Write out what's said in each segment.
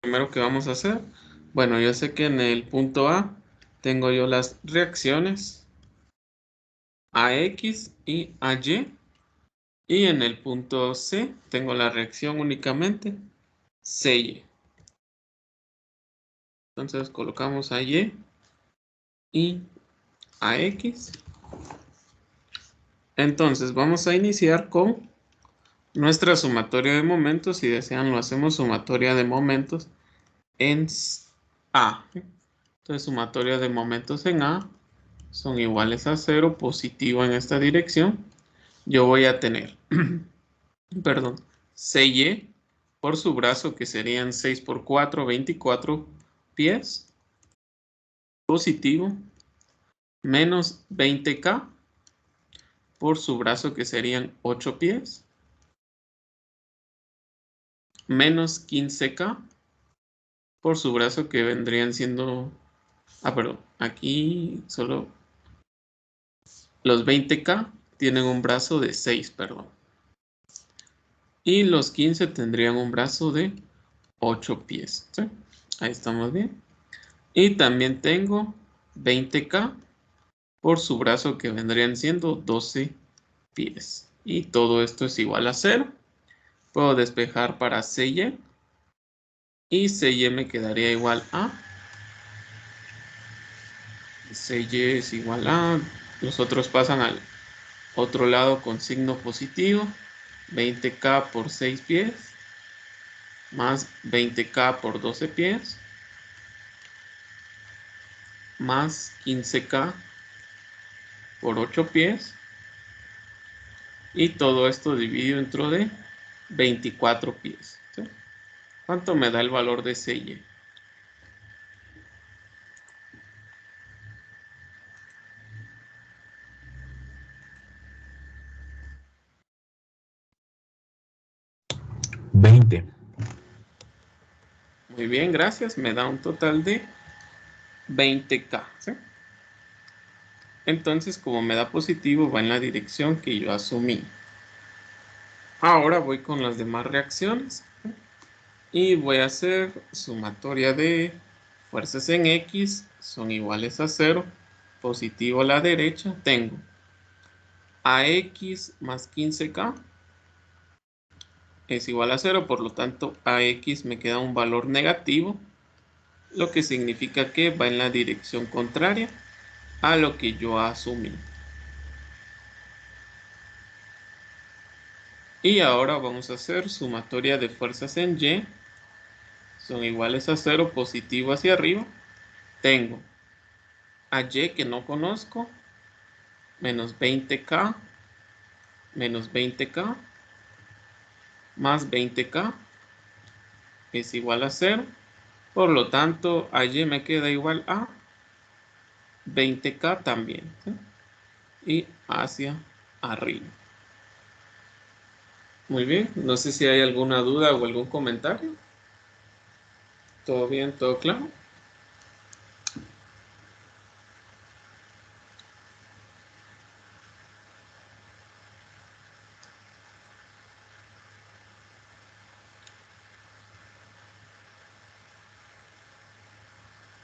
primero que vamos a hacer? Bueno, yo sé que en el punto A tengo yo las reacciones a X y a Y. Y en el punto C tengo la reacción únicamente CY. Entonces colocamos a Y y a X. Entonces vamos a iniciar con nuestra sumatoria de momentos. Si desean lo hacemos sumatoria de momentos en A. Entonces sumatoria de momentos en A son iguales a 0, positivo en esta dirección. Yo voy a tener, perdón, CY por su brazo, que serían 6 por 4, 24 pies, positivo, menos 20K por su brazo, que serían 8 pies, menos 15K por su brazo, que vendrían siendo, perdón, aquí solo los 20K tienen un brazo de 6, perdón. Y los 15 tendrían un brazo de 8 pies, ¿sí? Ahí estamos bien. Y también tengo 20K por su brazo, que vendrían siendo 12 pies. Y todo esto es igual a 0. Puedo despejar para CY. Y CY me quedaría igual a... CY es igual a... Los otros pasan al otro lado con signo positivo. 20K por 6 pies. Más 20K por 12 pies. Más 15K por 8 pies. Y todo esto dividido dentro de 24 pies, ¿sí? ¿Cuánto me da el valor de CY? Muy bien, gracias. Me da un total de 20K, ¿sí? Entonces, como me da positivo, va en la dirección que yo asumí. Ahora voy con las demás reacciones. Y voy a hacer sumatoria de fuerzas en X. Son iguales a 0. Positivo a la derecha. Tengo AX más 15K es igual a 0. Por lo tanto, AX me queda un valor negativo, lo que significa que va en la dirección contraria a lo que yo asumí. Y ahora vamos a hacer sumatoria de fuerzas en Y. Son iguales a 0, positivo hacia arriba. Tengo a Y, que no conozco, menos 20K, menos 20K, más 20K es igual a 0. Por lo tanto, a Y me queda igual a 20K también, ¿sí? Y hacia arriba. Muy bien, no sé si hay alguna duda o algún comentario. ¿Todo bien? ¿Todo claro?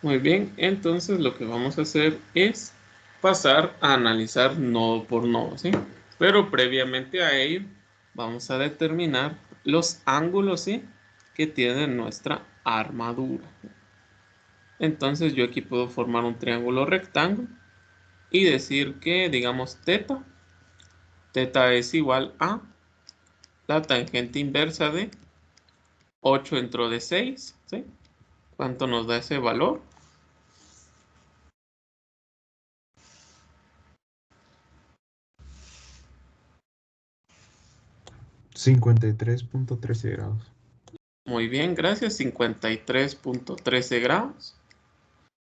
Muy bien, entonces lo que vamos a hacer es pasar a analizar nodo por nodo, ¿sí? Pero previamente a ello vamos a determinar los ángulos, ¿sí?, que tiene nuestra armadura. Entonces yo aquí puedo formar un triángulo rectángulo y decir que, digamos, teta es igual a la tangente inversa de 8 dentro de 6, ¿sí? ¿Cuánto nos da ese valor? 53.13 grados. Muy bien, gracias. 53.13 grados.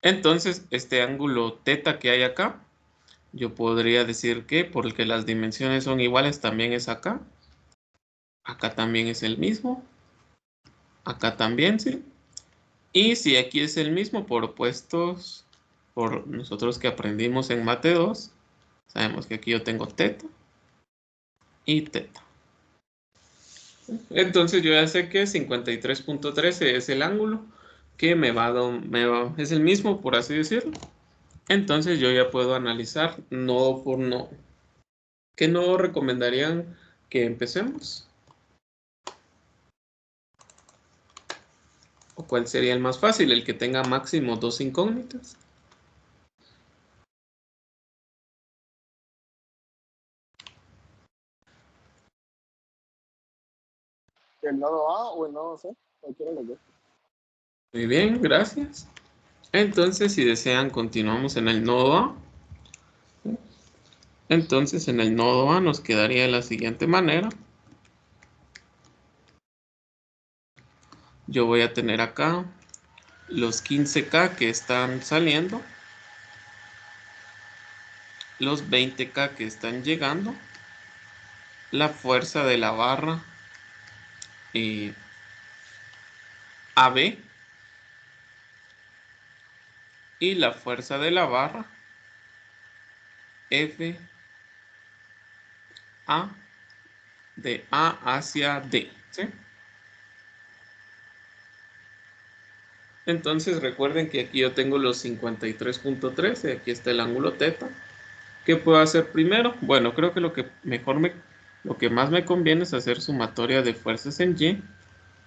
Entonces, este ángulo teta que hay acá, yo podría decir que porque las dimensiones son iguales, también es acá. Acá también es el mismo. Acá también, sí. Y si aquí es el mismo por opuestos, por nosotros que aprendimos en Mate 2, sabemos que aquí yo tengo teta y teta. Entonces yo ya sé que 53.13 es el ángulo que es el mismo, por así decirlo. Entonces yo ya puedo analizar nodo por nodo. ¿Qué nodo recomendarían que empecemos? ¿O cuál sería el más fácil? ¿El que tenga máximo 2 incógnitas? ¿El nodo A o el nodo C? Cualquiera de los dos. Muy bien, gracias. Entonces, si desean, continuamos en el nodo A. Entonces, en el nodo A nos quedaría de la siguiente manera. Yo voy a tener acá los 15K que están saliendo, los 20K que están llegando, la fuerza de la barra AB y la fuerza de la barra FA de A hacia D, ¿sí? Entonces recuerden que aquí yo tengo los 53.13, aquí está el ángulo teta. ¿Qué puedo hacer primero? Bueno, creo que lo que más me conviene es hacer sumatoria de fuerzas en Y.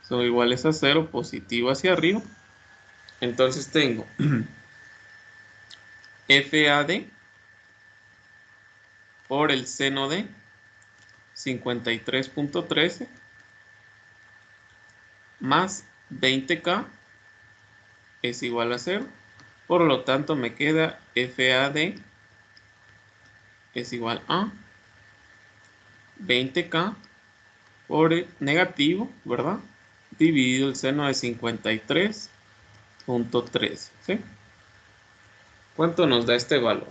Son iguales a 0, positivo hacia arriba. Entonces tengo FAD por el seno de 53.13 más 20K es igual a 0. Por lo tanto me queda FAD es igual a 20K por el negativo, ¿verdad? Dividido el seno de 53.13, ¿sí? ¿Cuánto nos da este valor?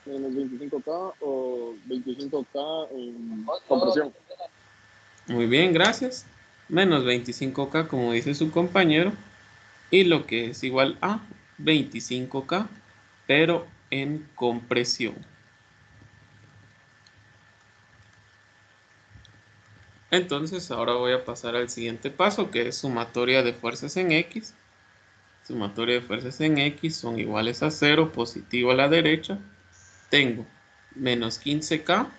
Menos 25K o 25K en compresión. Muy bien, gracias. Menos 25K, como dice su compañero. Y lo que es igual a 25K, pero en compresión. Entonces ahora voy a pasar al siguiente paso, que es sumatoria de fuerzas en X. Sumatoria de fuerzas en X son iguales a 0, positivo a la derecha. Tengo menos 15K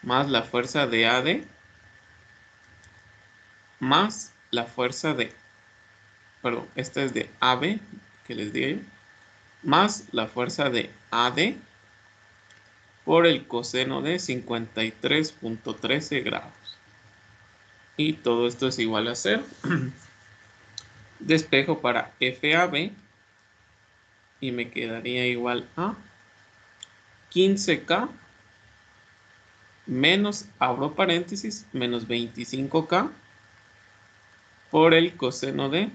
más la fuerza de AD más la fuerza de, perdón, esta es de AB, que les digo yo, más la fuerza de AD por el coseno de 53.13 grados. Y todo esto es igual a 0. Despejo para FAB y me quedaría igual a 15K menos, abro paréntesis, menos 25K por el coseno de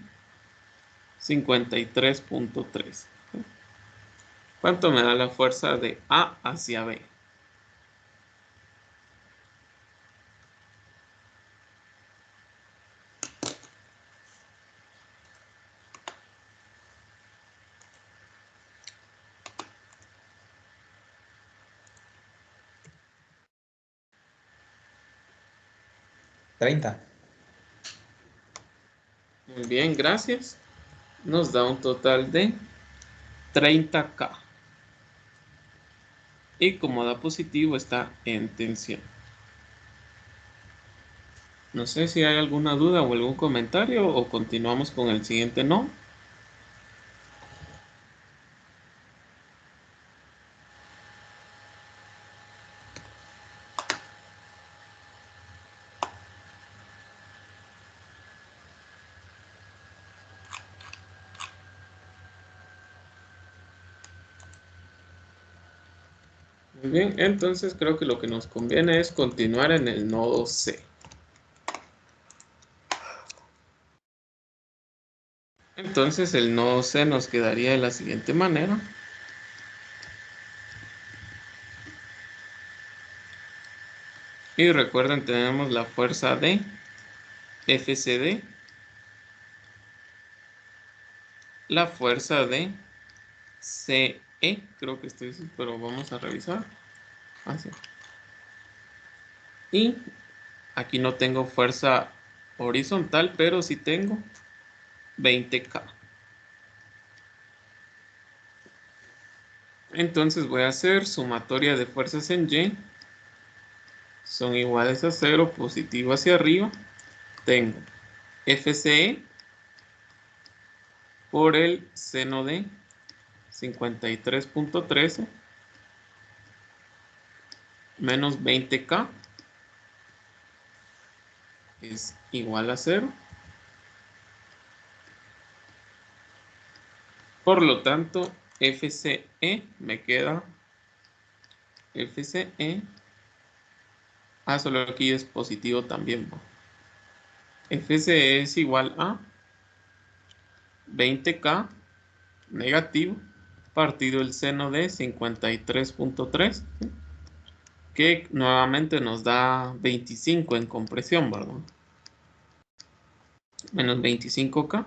53.3. ¿Cuánto me da la fuerza de A hacia B? ¿30? Muy bien, gracias. Nos da un total de 30K. Y como da positivo está en tensión. No sé si hay alguna duda o algún comentario o continuamos con el siguiente no. Muy bien, entonces creo que lo que nos conviene es continuar en el nodo C. Entonces el nodo C nos quedaría de la siguiente manera. Y recuerden, tenemos la fuerza de FCD, la fuerza de creo que estoy, pero vamos a revisar. Así. Y aquí no tengo fuerza horizontal, pero sí tengo 20K. Entonces voy a hacer sumatoria de fuerzas en Y. Son iguales a 0, positivo hacia arriba. Tengo FCE por el seno de 53.13 menos 20K es igual a 0. Por lo tanto, FCE me queda FCE. Solo aquí es positivo también. FCE es igual a 20K negativo partido el seno de 53.3, que nuevamente nos da 25 en compresión, ¿verdad? Menos 25K,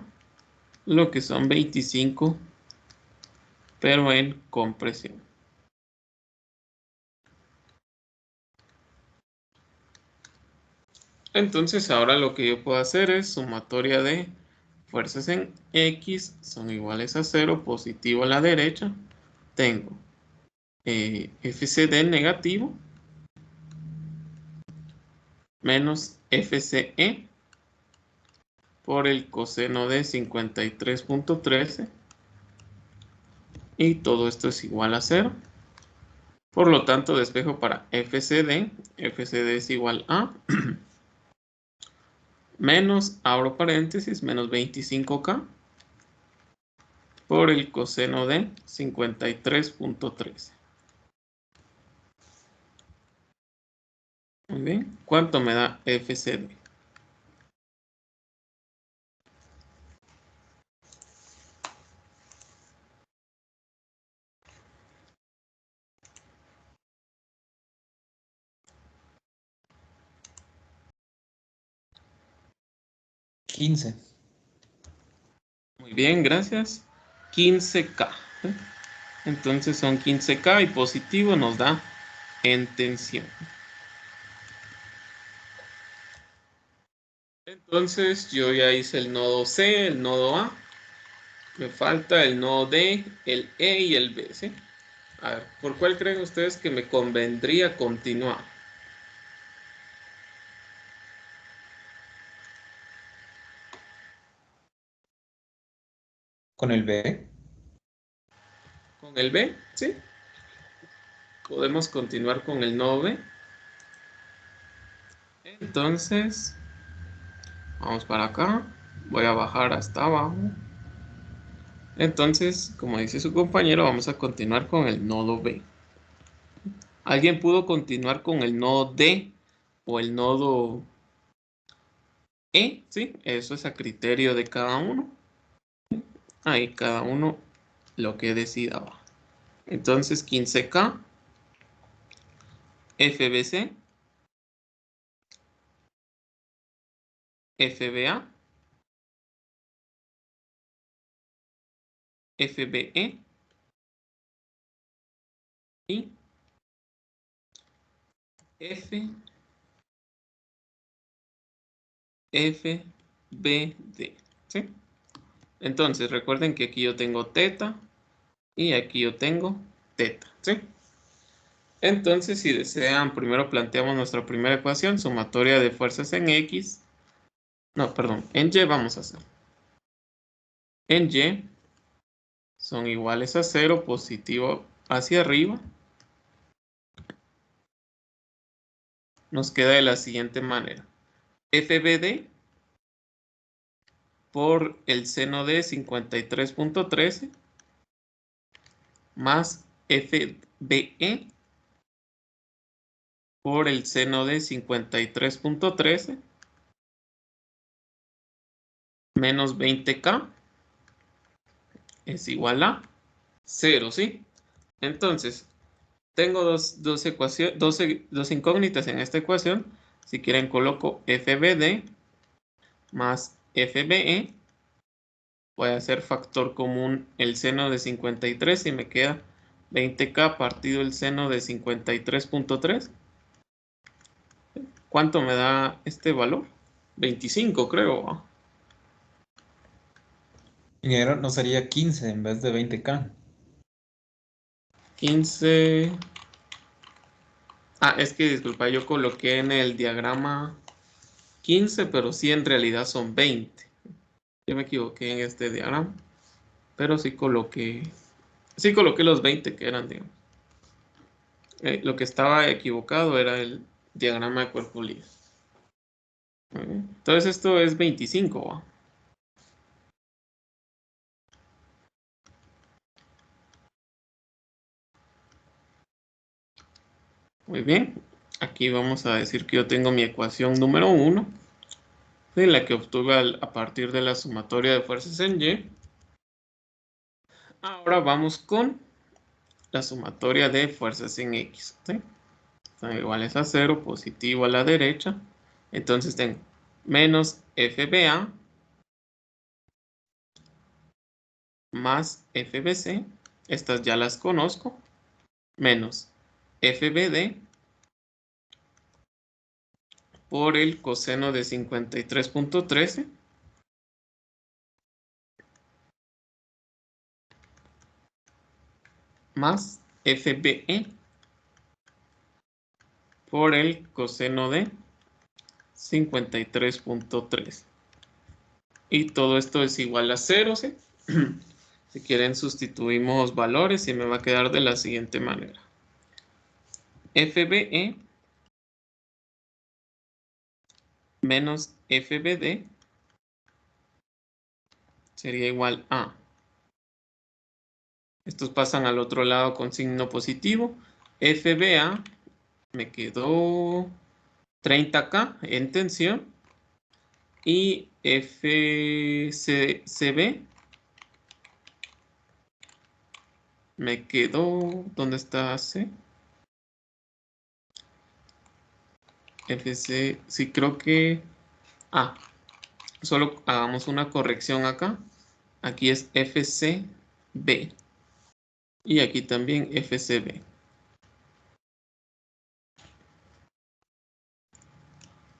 lo que son 25, pero en compresión. Entonces ahora lo que yo puedo hacer es sumatoria de fuerzas en X son iguales a 0, positivo a la derecha. Tengo FCD negativo menos FCE por el coseno de 53.13 y todo esto es igual a 0. Por lo tanto, despejo para FCD. FCD es igual a menos, abro paréntesis, menos 25K por el coseno de 53.13. Muy bien. ¿Cuánto me da FCD? $15. Muy bien, gracias. 15K. Entonces son 15K y positivo nos da en tensión. Entonces yo ya hice el nodo C, el nodo A. Me falta el nodo D, el E y el B, ¿sí? A ver, ¿por cuál creen ustedes que me convendría continuar? ¿Con el B? ¿Con el B? ¿Sí? Podemos continuar con el nodo B. Entonces, vamos para acá. Voy a bajar hasta abajo. Entonces, como dice su compañero, vamos a continuar con el nodo B. ¿Alguien pudo continuar con el nodo D o el nodo E? Sí, eso es a criterio de cada uno. Ahí cada uno lo que decida va. Entonces, 15K, FBC, FBA, FBE y FBD. ¿Sí? Entonces, recuerden que aquí yo tengo teta y aquí yo tengo teta. ¿Sí? Entonces, si desean, primero planteamos nuestra primera ecuación, sumatoria de fuerzas en X. No, perdón, en Y vamos a hacer. En Y son iguales a 0, positivo hacia arriba. Nos queda de la siguiente manera. FBD por el seno de 53.13 más FBE por el seno de 53.13 menos 20K es igual a 0, ¿sí? Entonces, tengo dos incógnitas en esta ecuación. Si quieren, coloco FBD más FBE. Voy a hacer factor común el seno de 53 y me queda 20K partido el seno de 53.3. ¿Cuánto me da este valor? 25, creo. Ingeniero, no sería 15 en vez de 20K. 15. Ah, es que disculpa, yo coloqué en el diagrama 15, pero sí en realidad son 20. Yo me equivoqué en este diagrama, pero sí coloqué los 20 que eran, digamos. Lo que estaba equivocado era el diagrama de cuerpo libre. Muy bien. Entonces esto es 25, ¿va? Muy bien. Aquí vamos a decir que yo tengo mi ecuación número 1, de la que obtuve a partir de la sumatoria de fuerzas en Y. Ahora vamos con la sumatoria de fuerzas en X. ¿Sí? Son iguales a 0, positivo a la derecha. Entonces tengo menos FBA más FBC. Estas ya las conozco. Menos FBD por el coseno de 53.13 más FBE por el coseno de 53.3. Y todo esto es igual a 0, ¿sí? Si quieren sustituimos valores y me va a quedar de la siguiente manera. FBE menos FBD sería igual a. Estos pasan al otro lado con signo positivo. FBA me quedó 30K en tensión. Y FCB me quedó. ¿Dónde está C? FC, sí, creo que. Ah, solo hagamos una corrección acá. Aquí es FCB. Y aquí también FCB.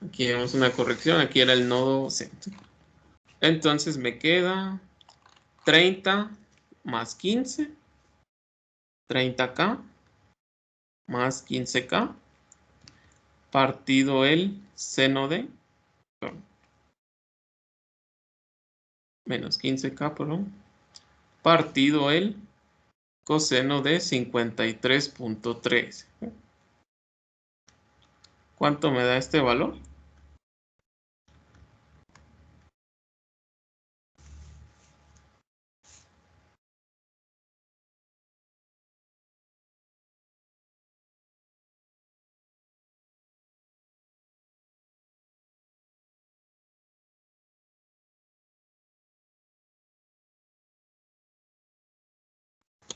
Aquí vemos una corrección. Aquí era el nodo centro. Entonces me queda 30 más 15. 30K más 15K. Partido el seno de. Perdón, menos 15K, perdón. Partido el coseno de 53.3. ¿Cuánto me da este valor?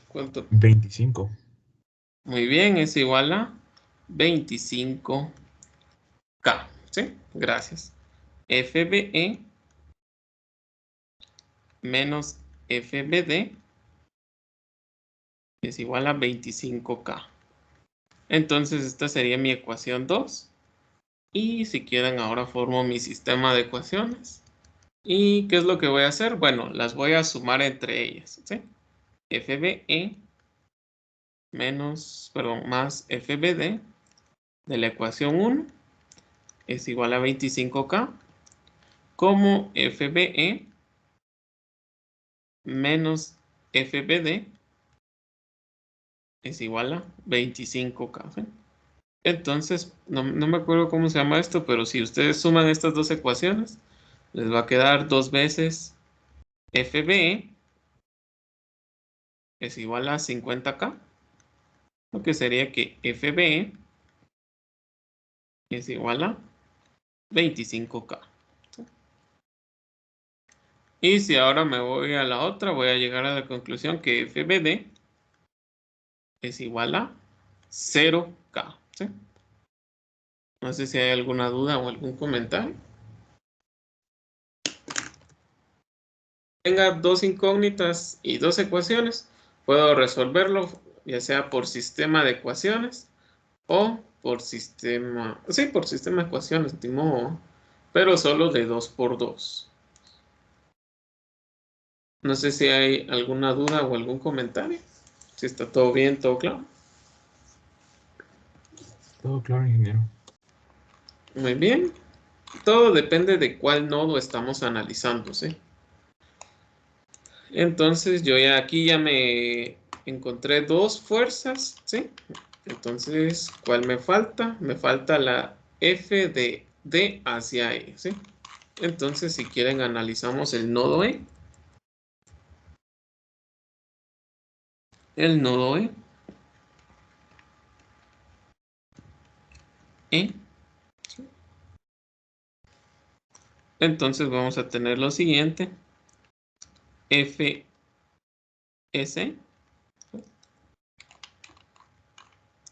¿Cuánto? 25. Muy bien, es igual a 25K. ¿Sí? Gracias. FBE menos FBD es igual a 25K. Entonces esta sería mi ecuación 2. Y si quieren ahora formo mi sistema de ecuaciones. ¿Y qué es lo que voy a hacer? Bueno, las voy a sumar entre ellas. ¿Sí? FBE más FBD de la ecuación 1 es igual a 25K, como FBE menos FBD es igual a 25K. ¿Sí? Entonces, no me acuerdo cómo se llama esto, pero si ustedes suman estas dos ecuaciones, les va a quedar 2 veces FBE es igual a 50K, lo que sería que FBE es igual a 25K. ¿Sí? Y si ahora me voy a la otra, voy a llegar a la conclusión que FBD es igual a 0K. ¿Sí? No sé si hay alguna duda o algún comentario. Tenga dos incógnitas y dos ecuaciones, puedo resolverlo ya sea por sistema de ecuaciones o por sistema, sí, por sistema de ecuaciones, pero solo de 2 por 2. No sé si hay alguna duda o algún comentario. Si está todo bien, todo claro. Todo claro, ingeniero. Muy bien. Todo depende de cuál nodo estamos analizando, ¿sí? Entonces yo aquí ya me encontré dos fuerzas, ¿sí? Entonces, ¿cuál me falta? Me falta la F de D hacia E, ¿sí? Entonces, si quieren, analizamos el nodo E. El nodo E. E. Entonces, vamos a tener lo siguiente. FS.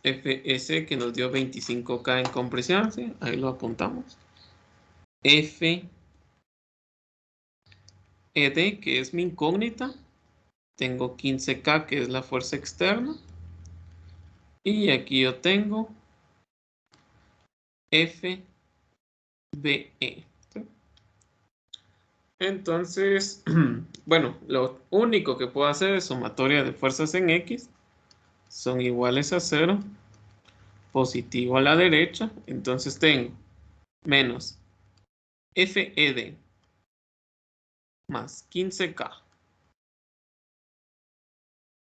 FS que nos dio 25K en compresión, ¿sí? Ahí lo apuntamos. FED, que es mi incógnita. Tengo 15K, que es la fuerza externa. Y aquí yo tengo FBE. ¿Sí? Entonces, bueno, lo único que puedo hacer es sumatoria de fuerzas en X. Son iguales a 0. Positivo a la derecha. Entonces tengo menos FED más 15K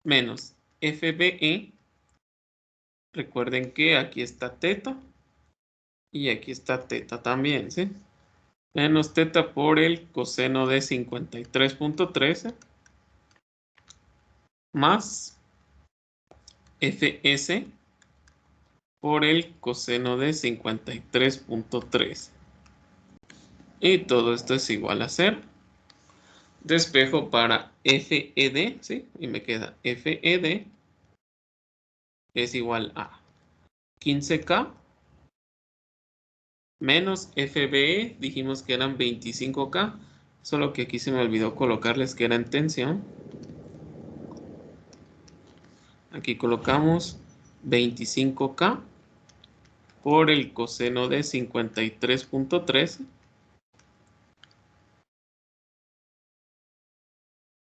menos FBE. Recuerden que aquí está teta y aquí está teta también, ¿sí? Menos teta por el coseno de 53.13 más Fs por el coseno de 53.13. Y todo esto es igual a 0. Despejo para FED, ¿sí? Y me queda FED es igual a 15K menos FBE, dijimos que eran 25K, solo que aquí se me olvidó colocarles que era en tensión. Aquí colocamos 25K por el coseno de 53.13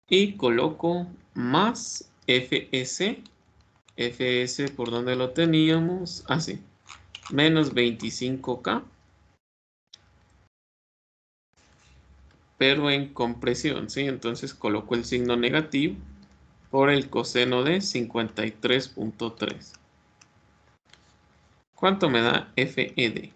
y coloco más FS. FS, ¿por dónde lo teníamos? Así, menos 25K, pero en compresión, ¿sí? Entonces coloco el signo negativo por el coseno de 53.3. ¿Cuánto me da FED?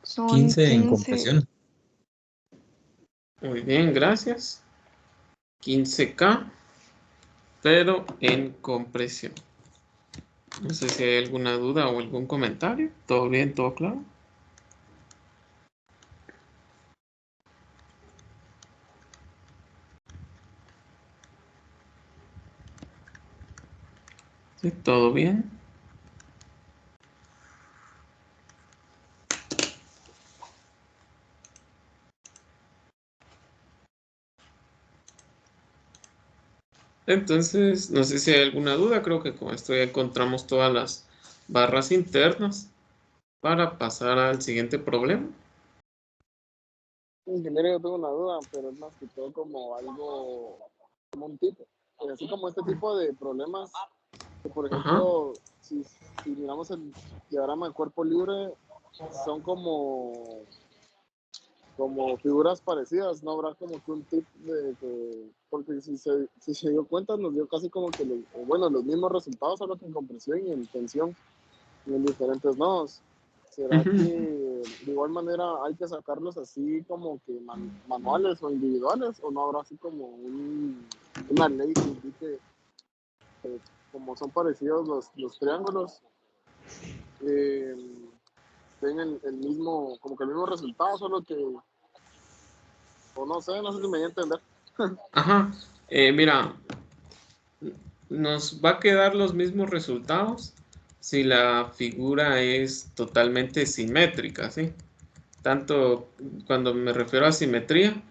Son 15 en 15. compresión. Muy bien, gracias. 15K, pero en compresión. No sé si hay alguna duda o algún comentario. ¿Todo bien? ¿Todo claro? ¿Sí? ¿Todo bien? Entonces, no sé si hay alguna duda. Creo que con esto ya encontramos todas las barras internas para pasar al siguiente problema. Ingeniero, yo tengo una duda, pero es más que todo como algo, como un tipo. Así como este tipo de problemas, que por Ajá. ejemplo, si miramos el diagrama del cuerpo libre, son como figuras parecidas, no habrá como que un tip porque si se dio cuenta, nos dio casi como que, los mismos resultados, solo que en compresión y en tensión, y en diferentes nodos. ¿Será Ujú. que de igual manera hay que sacarlos así como que manuales o individuales? ¿O no habrá así como una ley que indique, pues, como son parecidos los triángulos, eh, den el mismo, como que el mismo resultado, solo que, o no sé si me voy a entender. Ajá. Mira, nos va a quedar los mismos resultados si la figura es totalmente simétrica, ¿sí? Tanto cuando me refiero a simetría,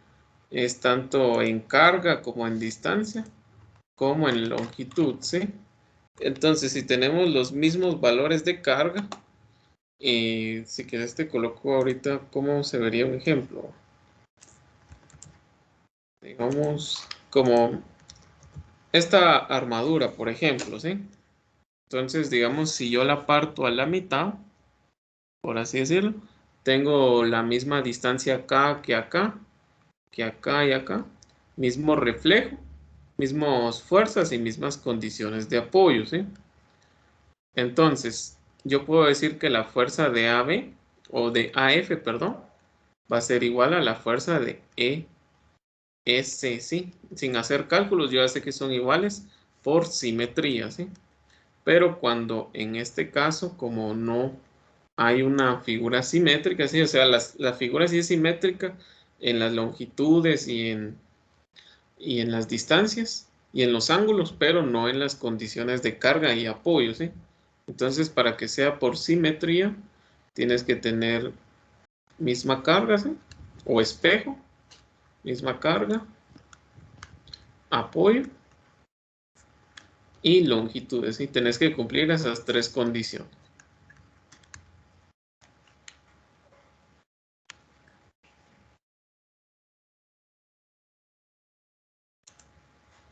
es tanto en carga como en distancia, como en longitud, ¿sí? Entonces, si tenemos los mismos valores de carga, si quieres te coloco ahorita cómo se vería un ejemplo. Digamos, como esta armadura, por ejemplo, ¿sí? Entonces, digamos, si yo la parto a la mitad, por así decirlo, tengo la misma distancia acá que acá, que acá y acá, mismo reflejo, mismas fuerzas y mismas condiciones de apoyo, ¿sí? Entonces, yo puedo decir que la fuerza de AB o de AF, perdón, va a ser igual a la fuerza de ES, ¿sí? Sin hacer cálculos, yo ya sé que son iguales por simetría, ¿sí? Pero cuando en este caso, como no hay una figura simétrica, ¿sí? O sea, la figura sí es simétrica en las longitudes y en las distancias y en los ángulos, pero no en las condiciones de carga y apoyo, ¿sí? Entonces, para que sea por simetría, tienes que tener misma carga, ¿sí? O espejo, misma carga, apoyo y longitudes, ¿sí? Tenés que cumplir esas tres condiciones.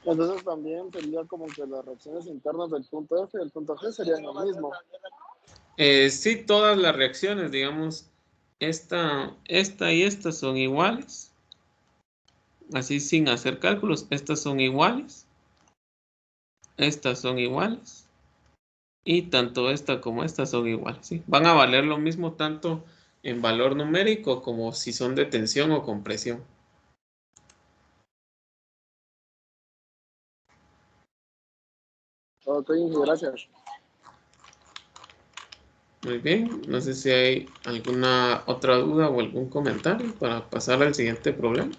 Entonces también sería como que las reacciones internas del punto F y el punto G serían lo mismo. Sí, todas las reacciones, digamos, esta y esta son iguales, así sin hacer cálculos, estas son iguales, y tanto esta como esta son iguales, ¿sí? Van a valer lo mismo tanto en valor numérico como si son de tensión o compresión. Ok, gracias. Muy bien, no sé si hay alguna otra duda o algún comentario para pasar al siguiente problema.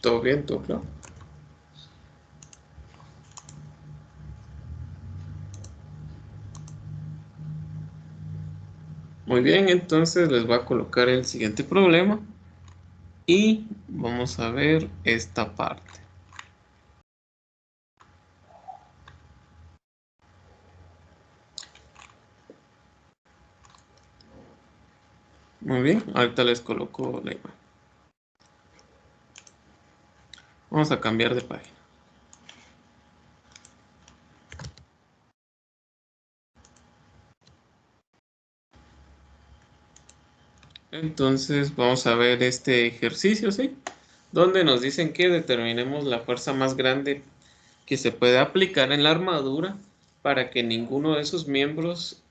¿Todo bien? ¿Todo claro? Muy bien, entonces les voy a colocar el siguiente problema y vamos a ver esta parte. Muy bien, ahorita les coloco la imagen. Vamos a cambiar de página. Entonces vamos a ver este ejercicio, ¿sí? Donde nos dicen que determinemos la fuerza más grande que se puede aplicar en la armadura para que ninguno de sus miembros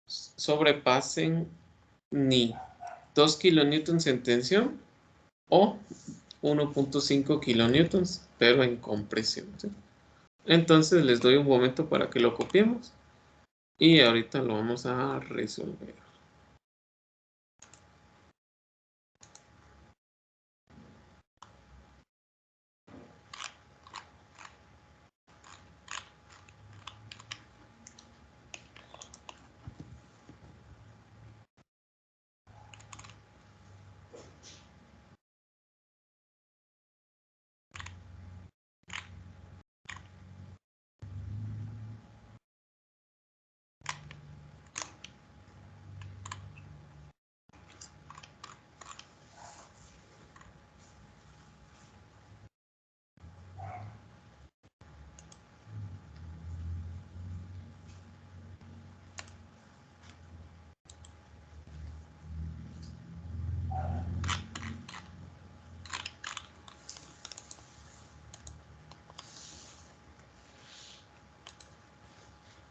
sobrepasen ni 2 kilonewtons en tensión o 1.5 kilonewtons, pero en compresión, ¿sí? Entonces les doy un momento para que lo copiemos y ahorita lo vamos a resolver.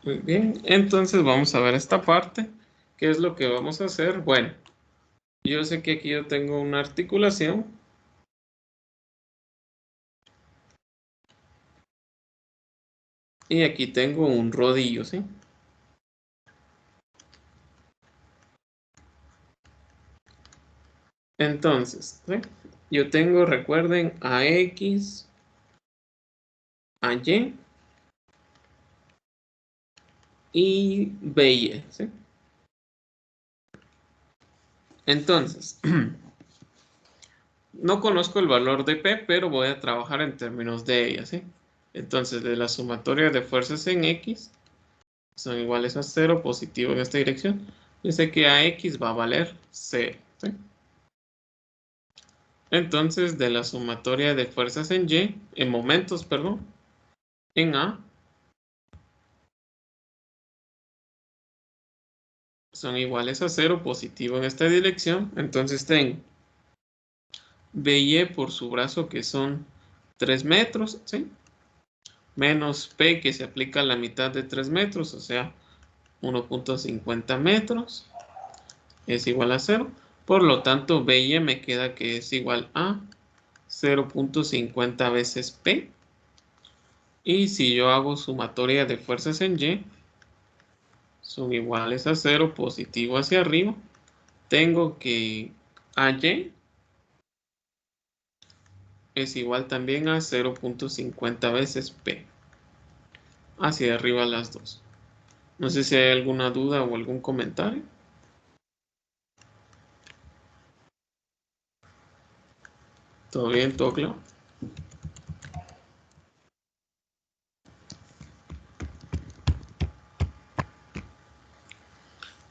Muy bien, entonces vamos a ver esta parte. ¿Qué es lo que vamos a hacer? Bueno, yo sé que aquí yo tengo una articulación. Y aquí tengo un rodillo, ¿sí? Entonces, ¿sí? Yo tengo, recuerden, a X, a Y BY, ¿sí? Entonces, no conozco el valor de P, pero voy a trabajar en términos de ella, ¿sí? Entonces, de la sumatoria de fuerzas en X son iguales a 0, positivo en esta dirección. Yo sé que a X va a valer 0, ¿sí? Entonces, de la sumatoria de fuerzas en Y, en momentos, perdón, en A, son iguales a 0, positivo en esta dirección. Entonces tengo BY por su brazo que son 3 metros, ¿sí? Menos P que se aplica a la mitad de 3 metros, o sea, 1.50 metros es igual a 0. Por lo tanto, BY me queda que es igual a 0.50 veces P. Y si yo hago sumatoria de fuerzas en Y, son iguales a 0, positivo hacia arriba. Tengo que AY es igual también a 0.50 veces P. Hacia arriba las dos. No sé si hay alguna duda o algún comentario. ¿Todo bien? ¿Todo claro?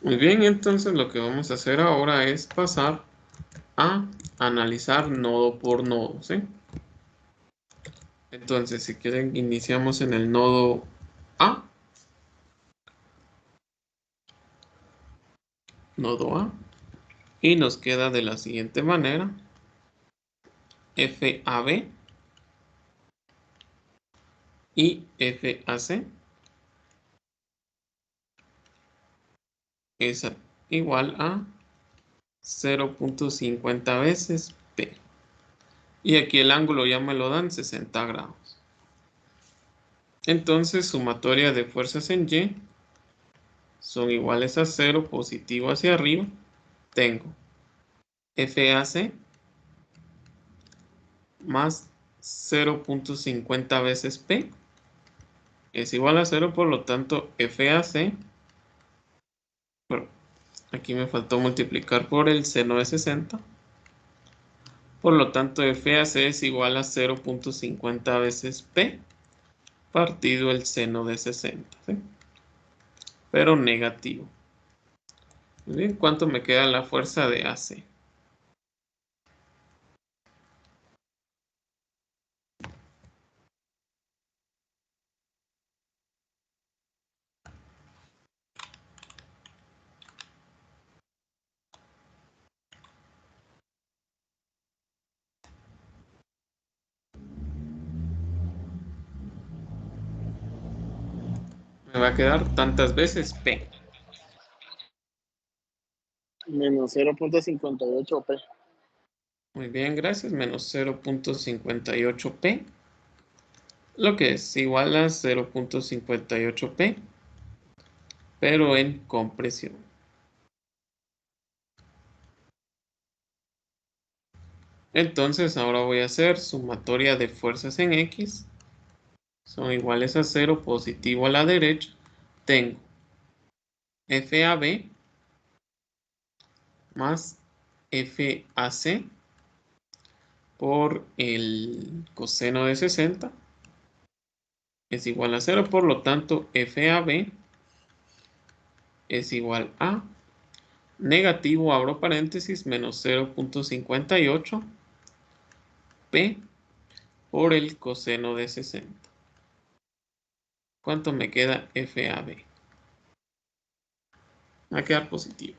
Muy bien, entonces lo que vamos a hacer ahora es pasar a analizar nodo por nodo, ¿sí? Entonces, si quieren, iniciamos en el nodo A. Nodo A. Y nos queda de la siguiente manera. FAB y FAC es igual a 0.50 veces P. Y aquí el ángulo ya me lo dan 60 grados. Entonces, sumatoria de fuerzas en Y son iguales a 0, positivo hacia arriba. Tengo FAC más 0.50 veces P es igual a 0, por lo tanto FAC, bueno, aquí me faltó multiplicar por el seno de 60, por lo tanto FAC es igual a 0.50 veces P partido el seno de 60, ¿sí? Pero negativo. Muy bien, ¿cuánto me queda la fuerza de AC? Me va a quedar tantas veces P. Menos 0.58 P. Muy bien, gracias. Menos 0.58 P, lo que es igual a 0.58 P, pero en compresión. Entonces ahora voy a hacer sumatoria de fuerzas en X. Son iguales a 0, positivo a la derecha. Tengo FAB más FAC por el coseno de 60 es igual a 0, por lo tanto FAB es igual a negativo, abro paréntesis, menos 0.58 P por el coseno de 60. ¿Cuánto me queda FAB? Va a quedar positivo.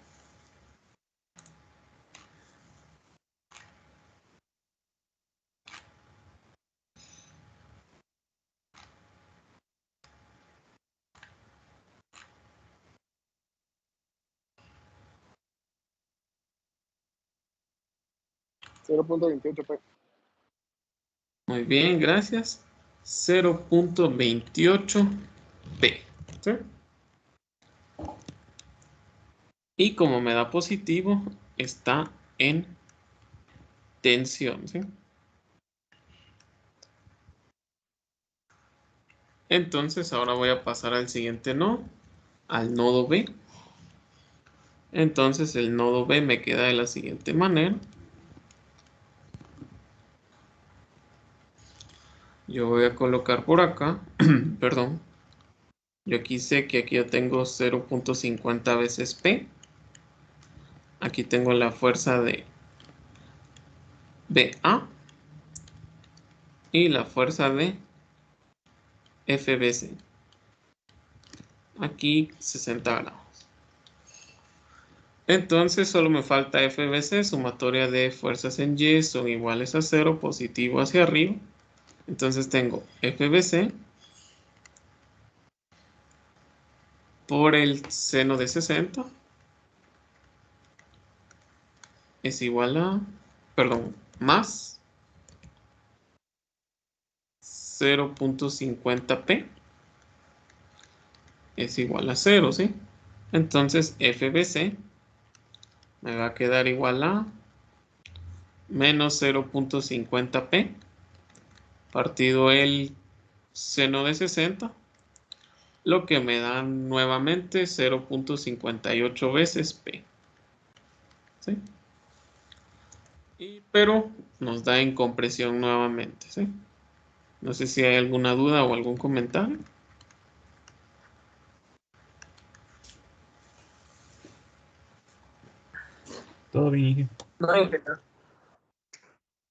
0.28 P. Muy bien, gracias. 0.28 P. ¿Sí? Y como me da positivo, está en tensión. ¿Sí? Entonces ahora voy a pasar al siguiente nodo, al nodo B. Entonces el nodo B me queda de la siguiente manera. Yo voy a colocar por acá, perdón. Yo aquí sé que aquí yo tengo 0.50 veces P. Aquí tengo la fuerza de BA y la fuerza de FBC. Aquí 60 grados. Entonces solo me falta FBC, sumatoria de fuerzas en Y son iguales a 0, positivo hacia arriba. Entonces tengo FBC por el seno de 60 es igual a, perdón, más 0.50 P es igual a 0, ¿sí? Entonces FBC me va a quedar igual a menos 0.50 P partido el seno de 60, lo que me da nuevamente 0.58 veces P. ¿Sí? Pero nos da en compresión nuevamente. ¿Sí? No sé si hay alguna duda o algún comentario. Todo bien.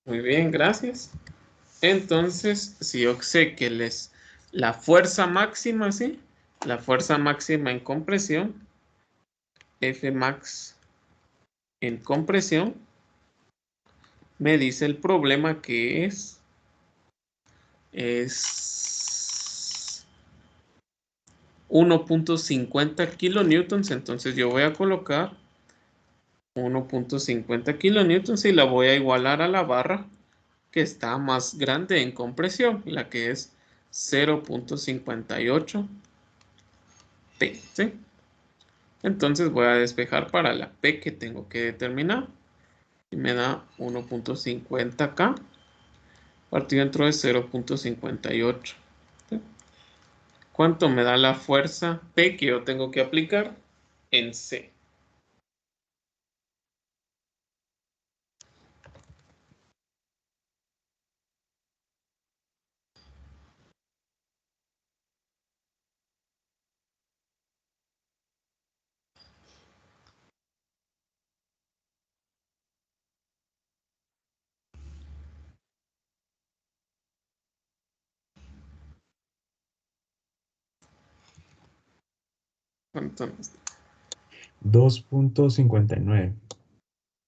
Muy bien, gracias. Entonces, si yo sé que la fuerza máxima, ¿sí? La fuerza máxima en compresión, Fmax en compresión, me dice el problema que es 1.50 kilonewtons. Entonces yo voy a colocar 1.50 kilonewtons y la voy a igualar a la barra que está más grande en compresión, la que es 0.58 P, ¿sí? Entonces voy a despejar para la P que tengo que determinar y me da 1.50 K partido dentro de 0.58. ¿Sí? ¿Cuánto me da la fuerza P que yo tengo que aplicar en C? ¿Cuánto nos da? 2.59.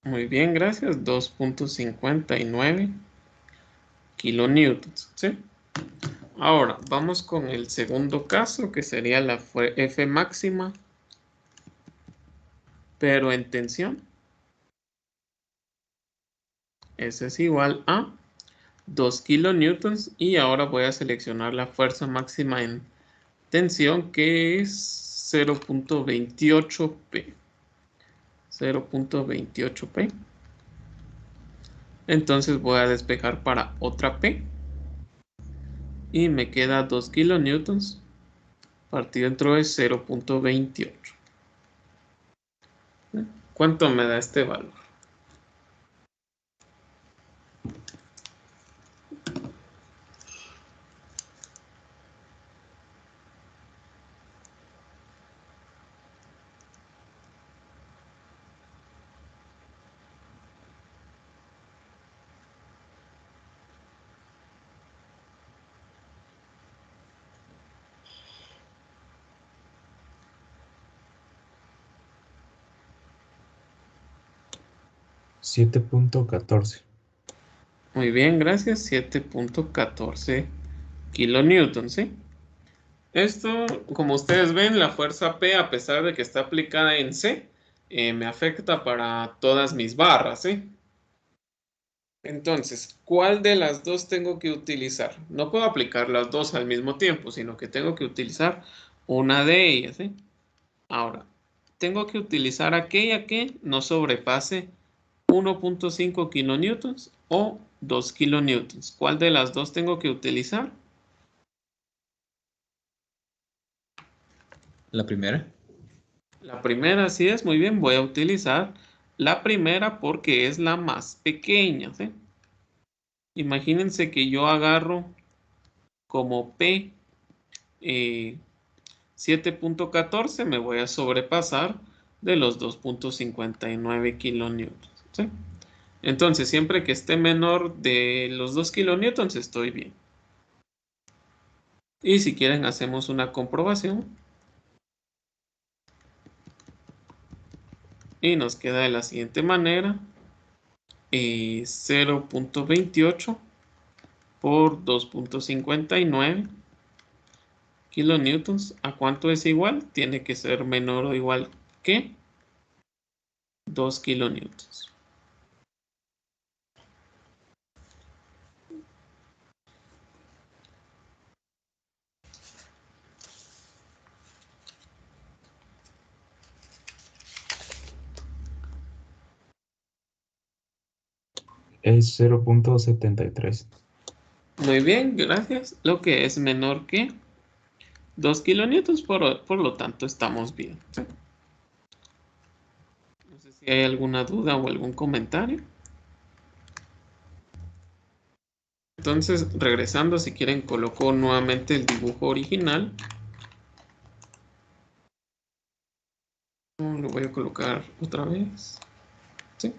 Muy bien, gracias. 2.59 kilonewtons. ¿Sí? Ahora, vamos con el segundo caso, que sería la F máxima, pero en tensión. S es igual a 2 kilonewtons y ahora voy a seleccionar la fuerza máxima en tensión, que es 0.28 P. 0.28 P. Entonces voy a despejar para otra P y me queda 2 kilonewtons partido dentro de 0.28. ¿Cuánto me da este valor? $7.14. Muy bien, gracias. 7.14 kilonewtons, ¿sí? Esto, como ustedes ven, la fuerza P, a pesar de que está aplicada en C, me afecta para todas mis barras, ¿sí? Entonces, ¿cuál de las dos tengo que utilizar? No puedo aplicar las dos al mismo tiempo, sino que tengo que utilizar una de ellas, ¿sí? Ahora, tengo que utilizar aquella que no sobrepase 1.5 kilonewtons o 2 kilonewtons. ¿Cuál de las dos tengo que utilizar? La primera. La primera, sí es, muy bien, voy a utilizar la primera porque es la más pequeña, ¿sí? Imagínense que yo agarro como P 7.14, me voy a sobrepasar de los 2.59 kilonewtons, ¿sí? Entonces, siempre que esté menor de los 2 kilonewtons, estoy bien. Y si quieren, hacemos una comprobación. Y nos queda de la siguiente manera. 0.28 por 2.59 kilonewtons. ¿A cuánto es igual? Tiene que ser menor o igual que 2 kilonewtons. Es 0.73. Muy bien, gracias. Lo que es menor que 2 kilonewtons, por lo tanto estamos bien, ¿sí? No sé si hay alguna duda o algún comentario. Entonces, regresando, si quieren, coloco nuevamente el dibujo original. Lo voy a colocar otra vez. ¿Sí?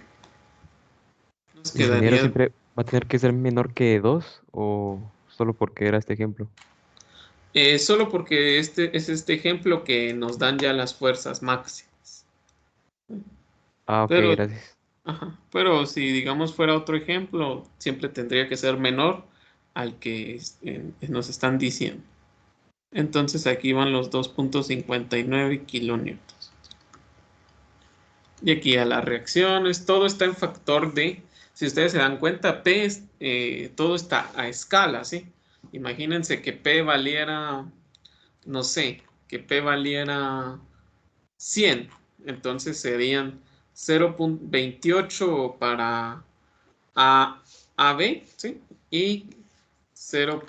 Nos Ingeniero, quedaría siempre va a tener que ser menor que 2 o solo porque era este ejemplo. solo porque este es este ejemplo que nos dan ya las fuerzas máximas. Ah, ok, Pero, gracias. ajá, pero si digamos fuera otro ejemplo, siempre tendría que ser menor al que nos están diciendo. Entonces aquí van los 2.59 kilonewtons. Y aquí a las reacciones, todo está en factor de, si ustedes se dan cuenta, P todo está a escala, ¿sí? Imagínense que P valiera, no sé, que P valiera 100. Entonces serían 0.28 para AB, ¿sí? Y 0.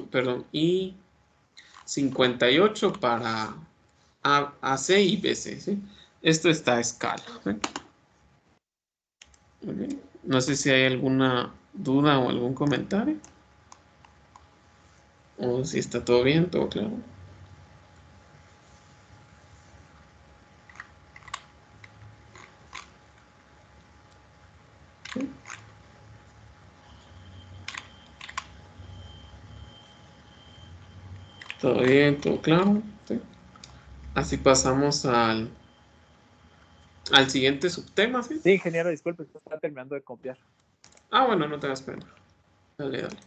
Perdón, y 58 para AC y BC, ¿sí? Esto está a escala, ¿sí? Ok. No sé si hay alguna duda o algún comentario. O si está todo bien, todo claro. Todo bien, todo claro. ¿Sí? Así pasamos al siguiente subtema, ¿sí? Sí, ingeniero, disculpe, está terminando de copiar. Ah, bueno, no te das pena. Dale, dale.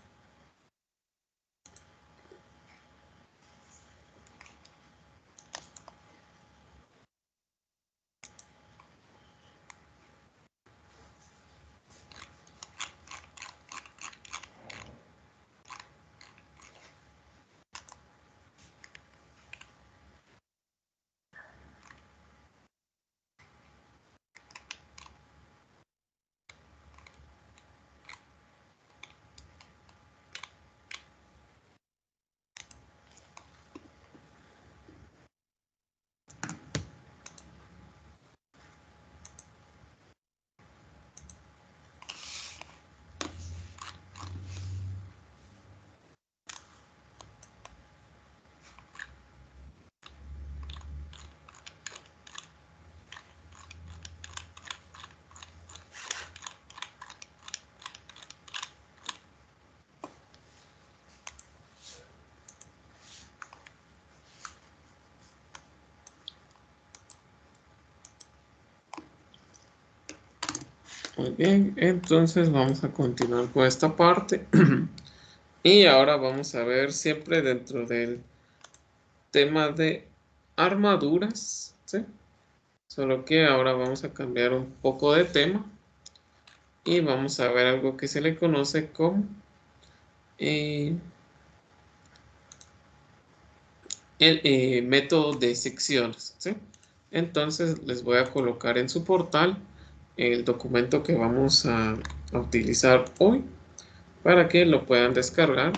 Muy bien, entonces vamos a continuar con esta parte. Y ahora vamos a ver siempre dentro del tema de armaduras, ¿sí? Solo que ahora vamos a cambiar un poco de tema. Y vamos a ver algo que se le conoce como el método de secciones, ¿sí? Entonces les voy a colocar en su portal el documento que vamos a utilizar hoy para que lo puedan descargar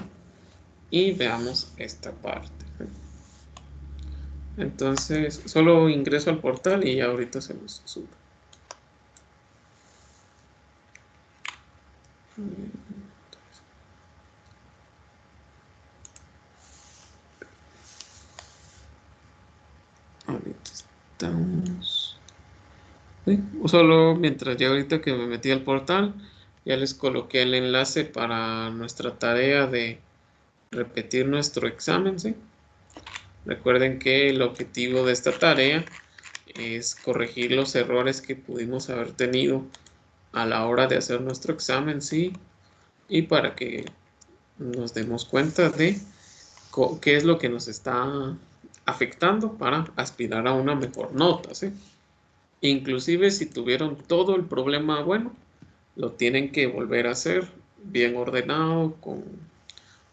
y veamos esta parte. Entonces solo ingreso al portal y ahorita se los subo. Ahorita estamos. ¿Sí? Solo mientras ya ahorita que me metí al portal, ya les coloqué el enlace para nuestra tarea de repetir nuestro examen, ¿sí? Recuerden que el objetivo de esta tarea es corregir los errores que pudimos haber tenido a la hora de hacer nuestro examen, ¿sí? Y para que nos demos cuenta de qué es lo que nos está afectando para aspirar a una mejor nota, ¿sí? Inclusive si tuvieron todo el problema bueno, lo tienen que volver a hacer bien ordenado, con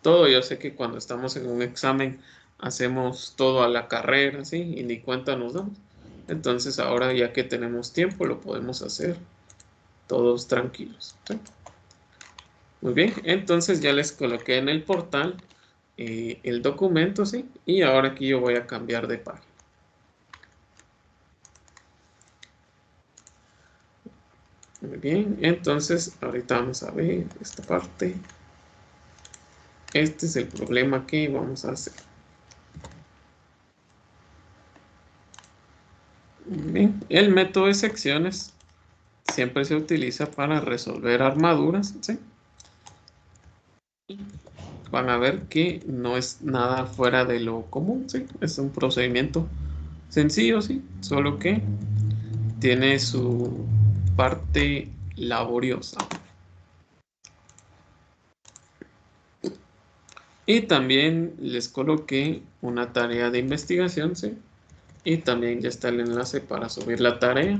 todo. Yo sé que cuando estamos en un examen hacemos todo a la carrera, ¿sí? Y ni cuenta nos damos. Entonces ahora ya que tenemos tiempo lo podemos hacer todos tranquilos, ¿sí? Muy bien, entonces ya les coloqué en el portal el documento, ¿sí? Y ahora aquí yo voy a cambiar de página. Muy bien, entonces ahorita vamos a ver esta parte. Este es el problema que vamos a hacer. Muy bien, el método de secciones siempre se utiliza para resolver armaduras, ¿sí? Van a ver que no es nada fuera de lo común, ¿sí? Es un procedimiento sencillo, ¿sí? Solo que tiene su parte laboriosa. Y también les coloqué una tarea de investigación, ¿sí? Y también ya está el enlace para subir la tarea,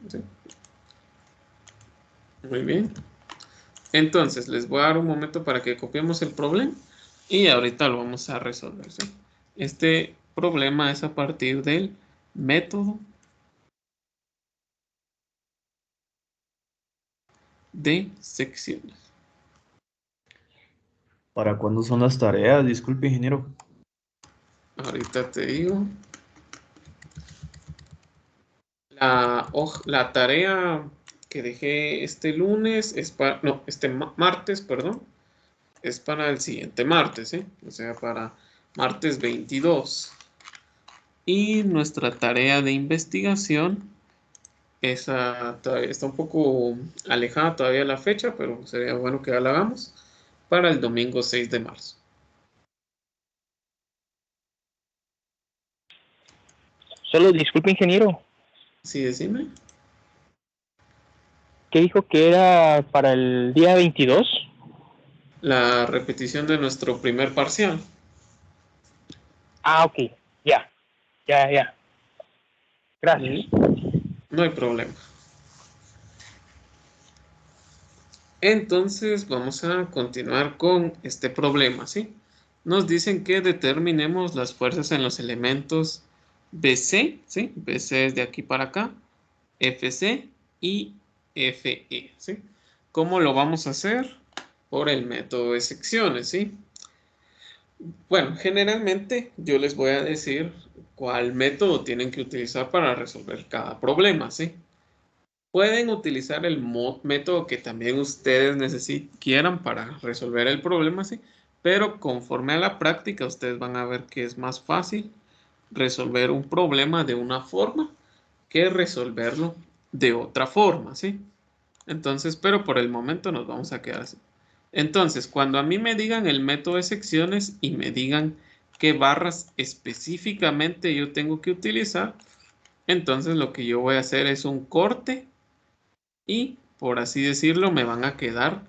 ¿sí? Muy bien. Entonces, les voy a dar un momento para que copiemos el problema y ahorita lo vamos a resolver, ¿sí? Este problema es a partir del método de secciones. ¿Para cuándo son las tareas? Disculpe, ingeniero. Ahorita te digo. La tarea que dejé este lunes es para, no, este martes, perdón, es para el siguiente martes, ¿sí? O sea, para martes 22. Y nuestra tarea de investigación, esa todavía está un poco alejada todavía la fecha, pero sería bueno que ya la hagamos para el domingo 6 de marzo. Solo disculpe, ingeniero. Sí, decime. ¿Qué dijo que era para el día 22? La repetición de nuestro primer parcial. Ah, ok. Ya. Gracias. No hay problema. Entonces vamos a continuar con este problema, ¿sí? Nos dicen que determinemos las fuerzas en los elementos BC, ¿sí? BC es de aquí para acá, FC y FE, ¿sí? ¿Cómo lo vamos a hacer? Por el método de secciones, ¿sí? Bueno, generalmente yo les voy a decir cuál método tienen que utilizar para resolver cada problema, ¿sí? Pueden utilizar el método que también ustedes quieran para resolver el problema, ¿sí? Pero conforme a la práctica, ustedes van a ver que es más fácil resolver un problema de una forma que resolverlo de otra forma, ¿sí? Entonces, pero por el momento nos vamos a quedar así. Entonces, cuando a mí me digan el método de secciones y me digan qué barras específicamente yo tengo que utilizar, entonces lo que yo voy a hacer es un corte y, por así decirlo, me van a quedar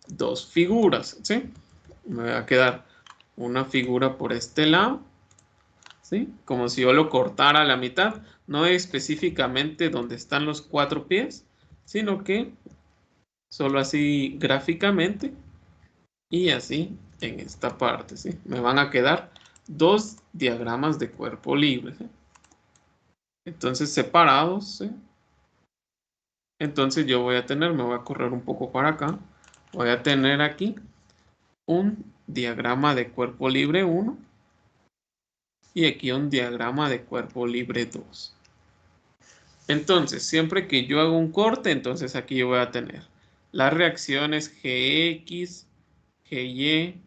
dos figuras, ¿sí? Me va a quedar una figura por este lado ¿sí? Como si yo lo cortara a la mitad, no específicamente donde están los 4 pies, sino que solo así gráficamente y así en esta parte, ¿sí? Me van a quedar 2 diagramas de cuerpo libre, ¿sí? Entonces separados, ¿sí? Entonces yo voy a tener, me voy a correr un poco para acá, voy a tener aquí un diagrama de cuerpo libre 1 y aquí un diagrama de cuerpo libre 2. Entonces, siempre que yo hago un corte, entonces aquí yo voy a tener las reacciones GX, GY,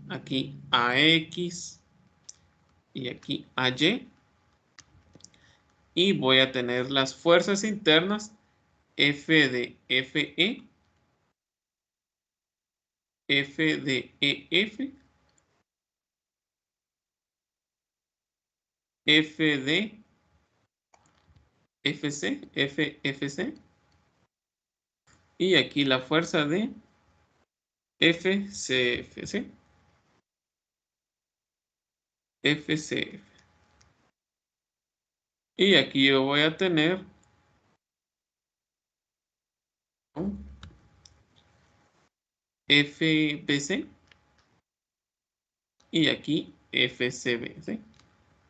aquí AX y aquí AY. Y voy a tener las fuerzas internas F de FE, F de EF, F de FC, FFC. Y aquí la fuerza de FCFC, FCF. Y aquí yo voy a tener FBC y aquí FCB, ¿sí?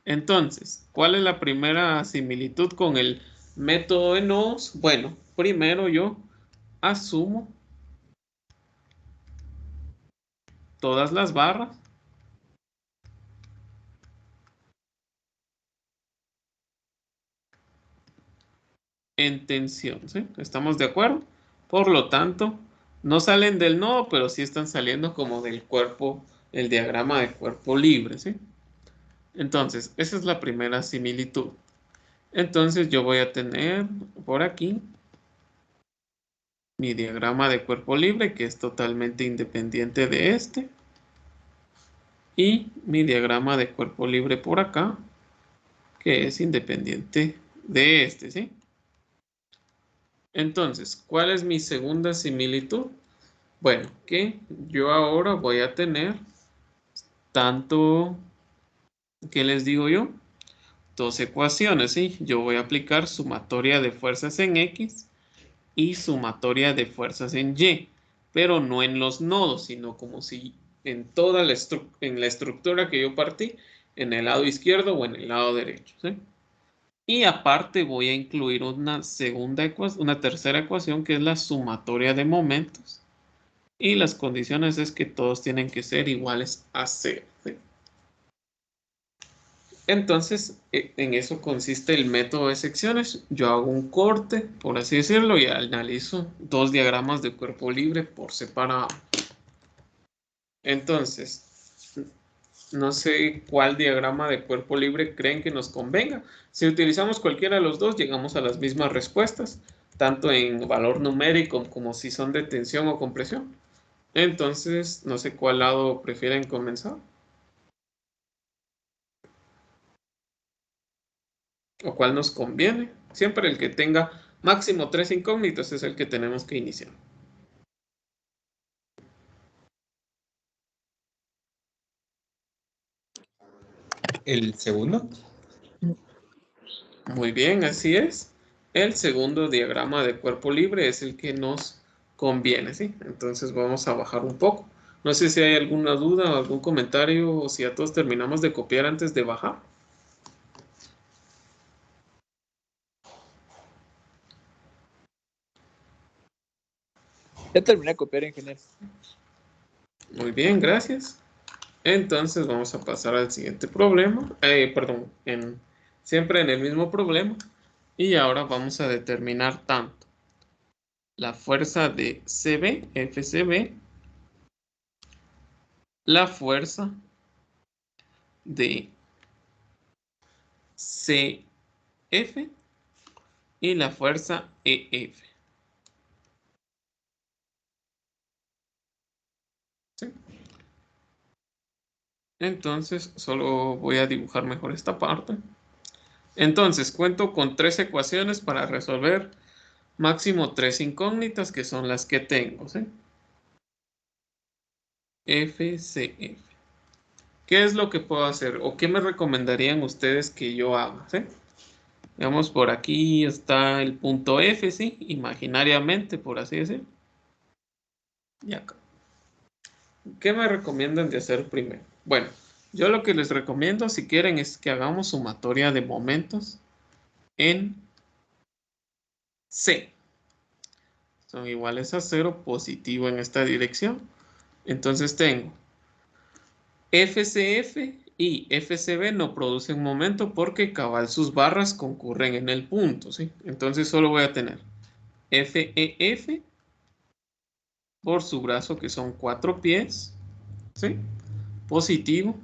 Entonces, ¿cuál es la primera similitud con el método de nodos? Bueno, primero yo asumo todas las barras en tensión, ¿sí? ¿Estamos de acuerdo? Por lo tanto, no salen del nodo, pero sí están saliendo como del cuerpo, el diagrama de cuerpo libre, ¿sí? Entonces, esa es la primera similitud. Entonces, yo voy a tener por aquí mi diagrama de cuerpo libre, que es totalmente independiente de este. Y mi diagrama de cuerpo libre por acá, que es independiente de este, ¿sí? Entonces, ¿cuál es mi segunda similitud? Bueno, que yo ahora voy a tener tanto, ¿qué les digo yo? Dos ecuaciones, ¿sí? Yo voy a aplicar sumatoria de fuerzas en X y sumatoria de fuerzas en Y, pero no en los nodos, sino como si en toda la estructura que yo partí, en el lado izquierdo o en el lado derecho, ¿sí? Y aparte voy a incluir una tercera ecuación que es la sumatoria de momentos. Y las condiciones es que todos tienen que ser iguales a 0, ¿sí? Entonces, en eso consiste el método de secciones. Yo hago un corte, por así decirlo, y analizo dos diagramas de cuerpo libre por separado. Entonces, no sé cuál diagrama de cuerpo libre creen que nos convenga. Si utilizamos cualquiera de los dos, llegamos a las mismas respuestas, tanto en valor numérico como si son de tensión o compresión. Entonces, no sé cuál lado prefieren comenzar. O cuál nos conviene. Siempre el que tenga máximo 3 incógnitos es el que tenemos que iniciar. ¿El segundo? Muy bien, así es. El segundo diagrama de cuerpo libre es el que nos conviene, ¿sí? Entonces vamos a bajar un poco. No sé si hay alguna duda o algún comentario o si ya todos terminamos de copiar antes de bajar. Ya terminé de copiar, ingeniero. Muy bien, gracias. Entonces vamos a pasar al siguiente problema. Perdón, siempre en el mismo problema. Y ahora vamos a determinar tanto la fuerza de CB, FCB, la fuerza de CF y la fuerza EF. ¿Sí? Entonces, solo voy a dibujar mejor esta parte. Entonces, cuento con 3 ecuaciones para resolver máximo 3 incógnitas, que son las que tengo, ¿sí? FCF. ¿qué es lo que puedo hacer? ¿O qué me recomendarían ustedes que yo haga? ¿Sí? Digamos, por aquí está el punto F, ¿sí? Imaginariamente, por así decirlo. Y acá. ¿Qué me recomiendan de hacer primero? Bueno, yo lo que les recomiendo, si quieren, es que hagamos sumatoria de momentos en C. Son iguales a 0, positivo en esta dirección. Entonces tengo FCF y FCB no producen momento porque cabal sus barras concurren en el punto, ¿sí? Entonces solo voy a tener FEF por su brazo que son 4 pies, ¿sí? Positivo,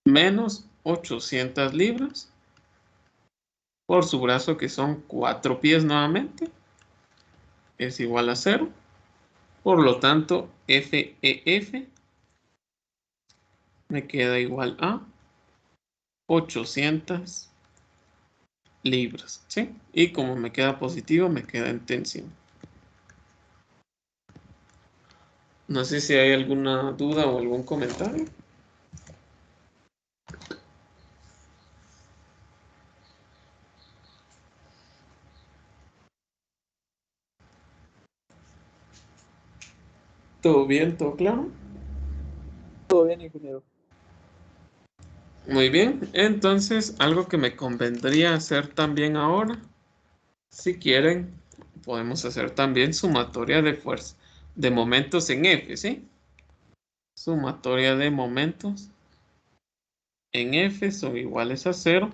menos 800 libras por su brazo que son 4 pies nuevamente, es igual a 0. Por lo tanto, FEF me queda igual a 800 libras, ¿sí? Y como me queda positivo, me queda en tensión. No sé si hay alguna duda o algún comentario. ¿Todo bien? ¿Todo claro? Todo bien, ingeniero. Muy bien. Entonces, algo que me convendría hacer también ahora, si quieren, podemos hacer también sumatoria de fuerza, de momentos en F, ¿sí? Sumatoria de momentos en F son iguales a 0,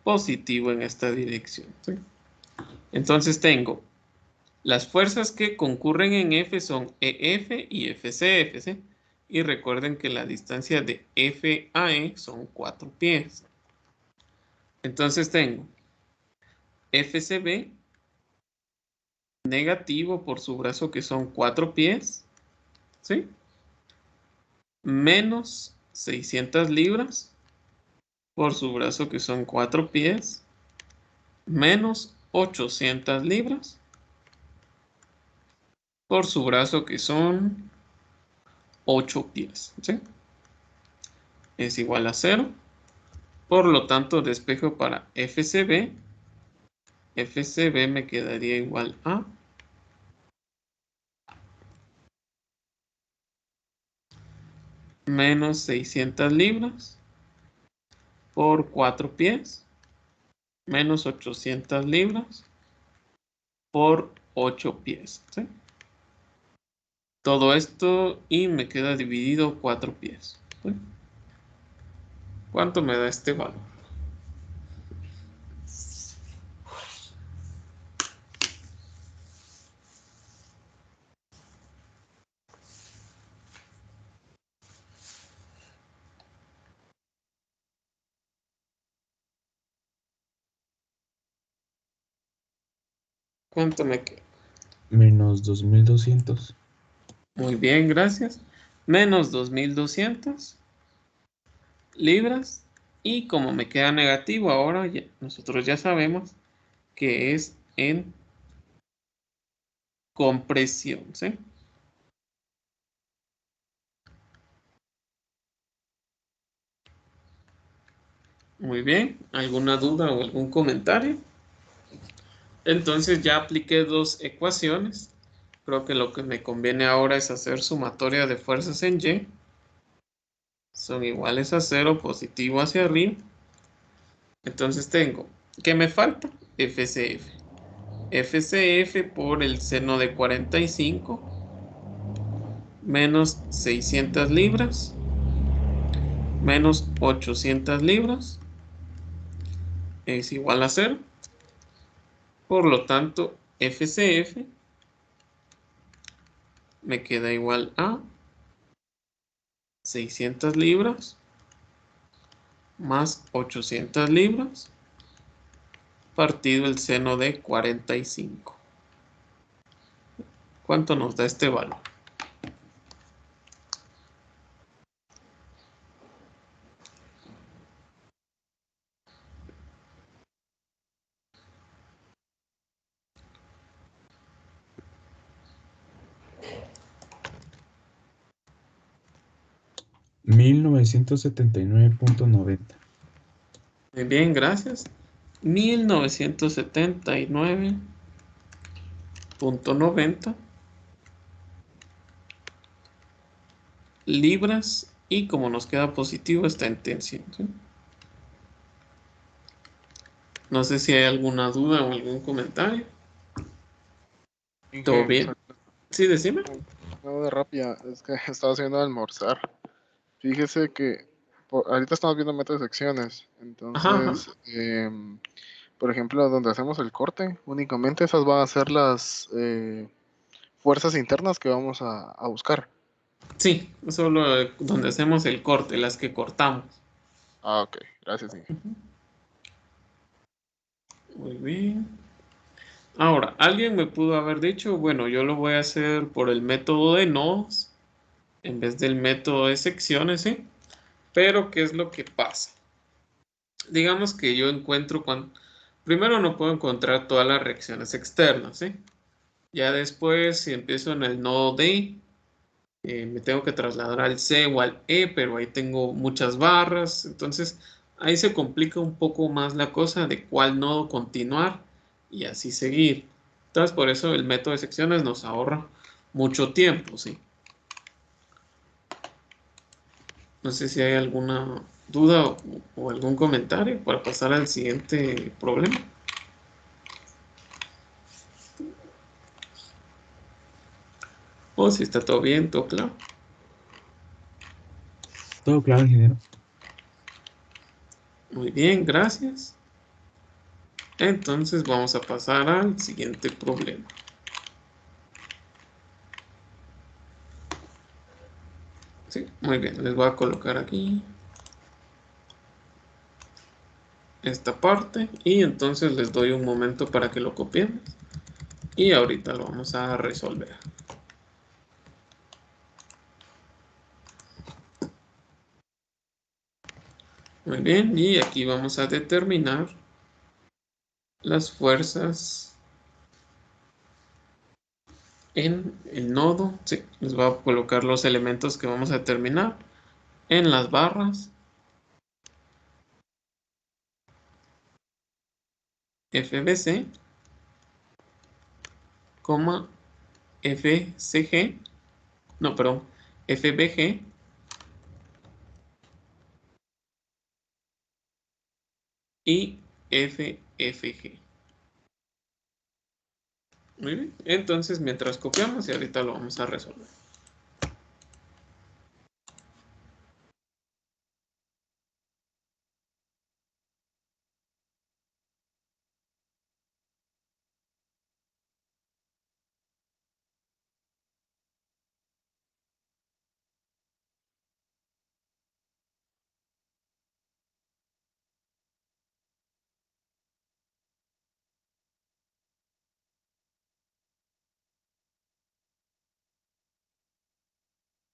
positivo en esta dirección, ¿sí? Entonces tengo las fuerzas que concurren en F son EF y FCF, ¿sí? Y recuerden que la distancia de F a E son 4 pies. Entonces tengo FCB negativo por su brazo que son 4 pies, ¿sí? Menos 600 libras por su brazo que son 4 pies, menos 800 libras por su brazo que son 8 pies, ¿sí? Es igual a 0. Por lo tanto, despejo para FCB. FCB me quedaría igual a menos 600 libras por 4 pies, menos 800 libras por 8 pies, ¿sí? Todo esto y me queda dividido 4 pies, ¿sí? ¿Cuánto me da este valor? ¿Cuánto me queda? Menos 2200. Muy bien, gracias. Menos 2200 libras. Y como me queda negativo, ahora nosotros ya sabemos que es en compresión, ¿sí? Muy bien, ¿alguna duda o algún comentario? Entonces ya apliqué dos ecuaciones. Creo que lo que me conviene ahora es hacer sumatoria de fuerzas en Y. Son iguales a 0, positivo hacia arriba. Entonces tengo, ¿qué me falta? FCF. FCF por el seno de 45 menos 600 libras menos 800 libras es igual a 0. Por lo tanto, FCF me queda igual a 600 libras más 800 libras partido el seno de 45. ¿Cuánto nos da este valor? $1979.90. Muy bien, gracias. 1979.90 libras, y como nos queda positivo está en tensión, ¿sí? No sé si hay alguna duda o algún comentario. ¿Todo bien? Sí, decime. No, de rápida, es que estaba haciendo almorzar. Fíjese que ahorita estamos viendo métodos de secciones, Ajá, ajá. entonces, por ejemplo, donde hacemos el corte, únicamente esas van a ser las fuerzas internas que vamos a buscar. Sí, solo donde hacemos el corte, las que cortamos. Ah, ok, gracias, Inge. Muy bien. Ahora, alguien me pudo haber dicho, bueno, yo lo voy a hacer por el método de nodos en vez del método de secciones, ¿sí? Pero, ¿qué es lo que pasa? Digamos que yo encuentro cuando... Primero no puedo encontrar todas las reacciones externas, ¿sí? Ya después, si empiezo en el nodo D, me tengo que trasladar al C o al E, pero ahí tengo muchas barras. Entonces, ahí se complica un poco más la cosa de cuál nodo continuar y así seguir. Entonces, por eso el método de secciones nos ahorra mucho tiempo, ¿sí? No sé si hay alguna duda o algún comentario para pasar al siguiente problema. O si está todo bien, todo claro. Todo claro, ingeniero. Muy bien, gracias. Entonces vamos a pasar al siguiente problema. Sí, muy bien, les voy a colocar aquí esta parte y entonces les doy un momento para que lo copiemos y ahorita lo vamos a resolver. Muy bien, y aquí vamos a determinar las fuerzas en el nodo. Sí, les voy a colocar los elementos que vamos a determinar en las barras FBC, FCG, no, perdón, FBG y FFG. Muy bien, entonces mientras copiamos y ahorita lo vamos a resolver.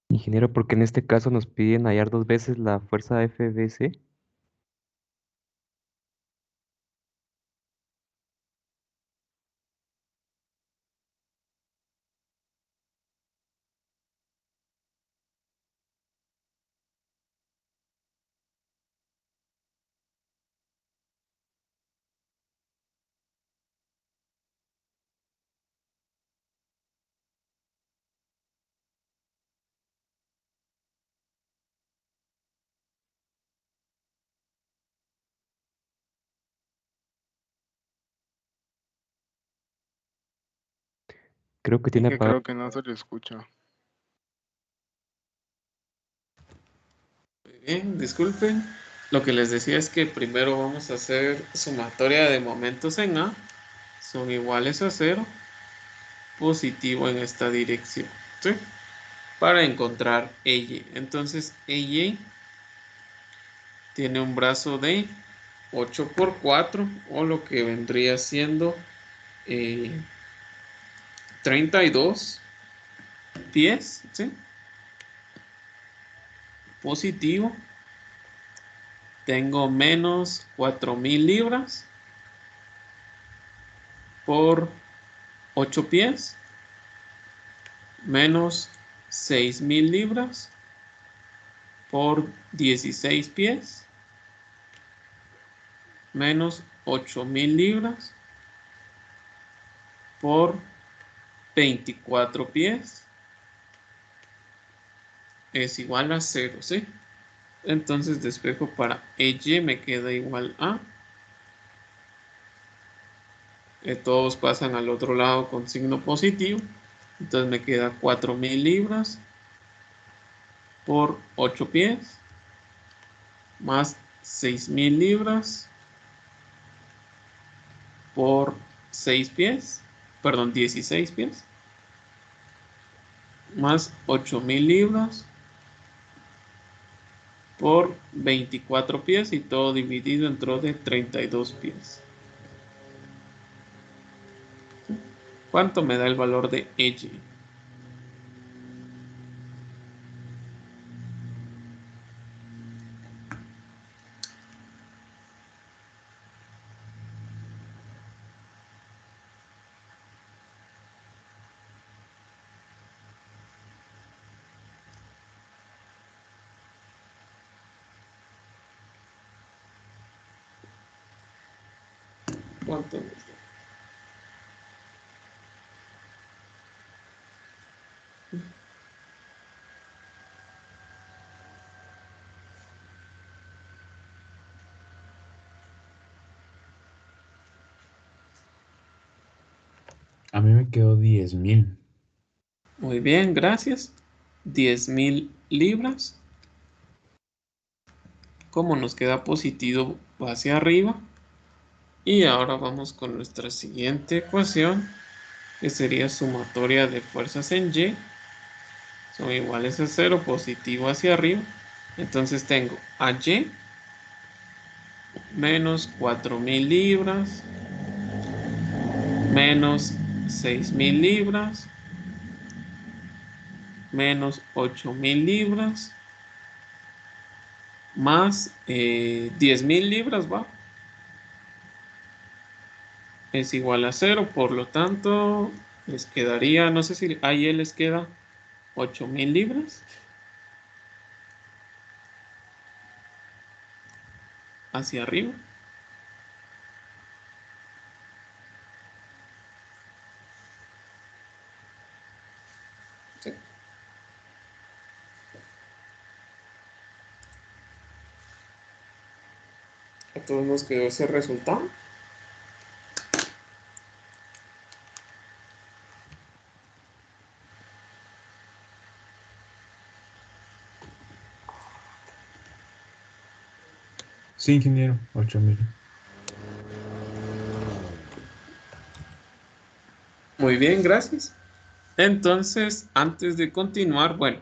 Ingeniero, porque en este caso nos piden hallar dos veces la fuerza FBC. Creo que tiene Inge, apagado. creo que no se le escucha. Muy bien, disculpen. Lo que les decía es que primero vamos a hacer sumatoria de momentos en A. Son iguales a 0. Positivo en esta dirección. ¿Sí? Para encontrar EY. Entonces EY tiene un brazo de 8 por 4 o lo que vendría siendo 32 pies. ¿Sí? Positivo. Tengo menos 4000 libras por 8 pies, menos 6000 libras por 16 pies menos 8.000 libras por 24 pies es igual a 0, ¿sí? Entonces despejo para EY me queda igual a... todos pasan al otro lado con signo positivo. Entonces me queda 4.000 libras por 8 pies más 6.000 libras por 6 pies, perdón, 16 pies más 8.000 libras por 24 pies y todo dividido dentro de 32 pies. ¿Cuánto me da el valor de EY? ¿Cuánto nos da? A mí me quedó 10.000. Muy bien, gracias. 10.000 libras. Como nos queda positivo, va hacia arriba. Y ahora vamos con nuestra siguiente ecuación, que sería sumatoria de fuerzas en Y. Son iguales a 0, positivo hacia arriba. Entonces tengo a Y menos 4.000 libras menos 6.000 libras menos 8.000 libras más 10.000 libras, va. Es igual a 0, por lo tanto les quedaría, no sé si a Y les queda 8.000 libras hacia arriba. Sí. A todos nos quedó ese resultado. Sí, ingeniero, 8.000. Muy bien, gracias. Entonces, antes de continuar, bueno,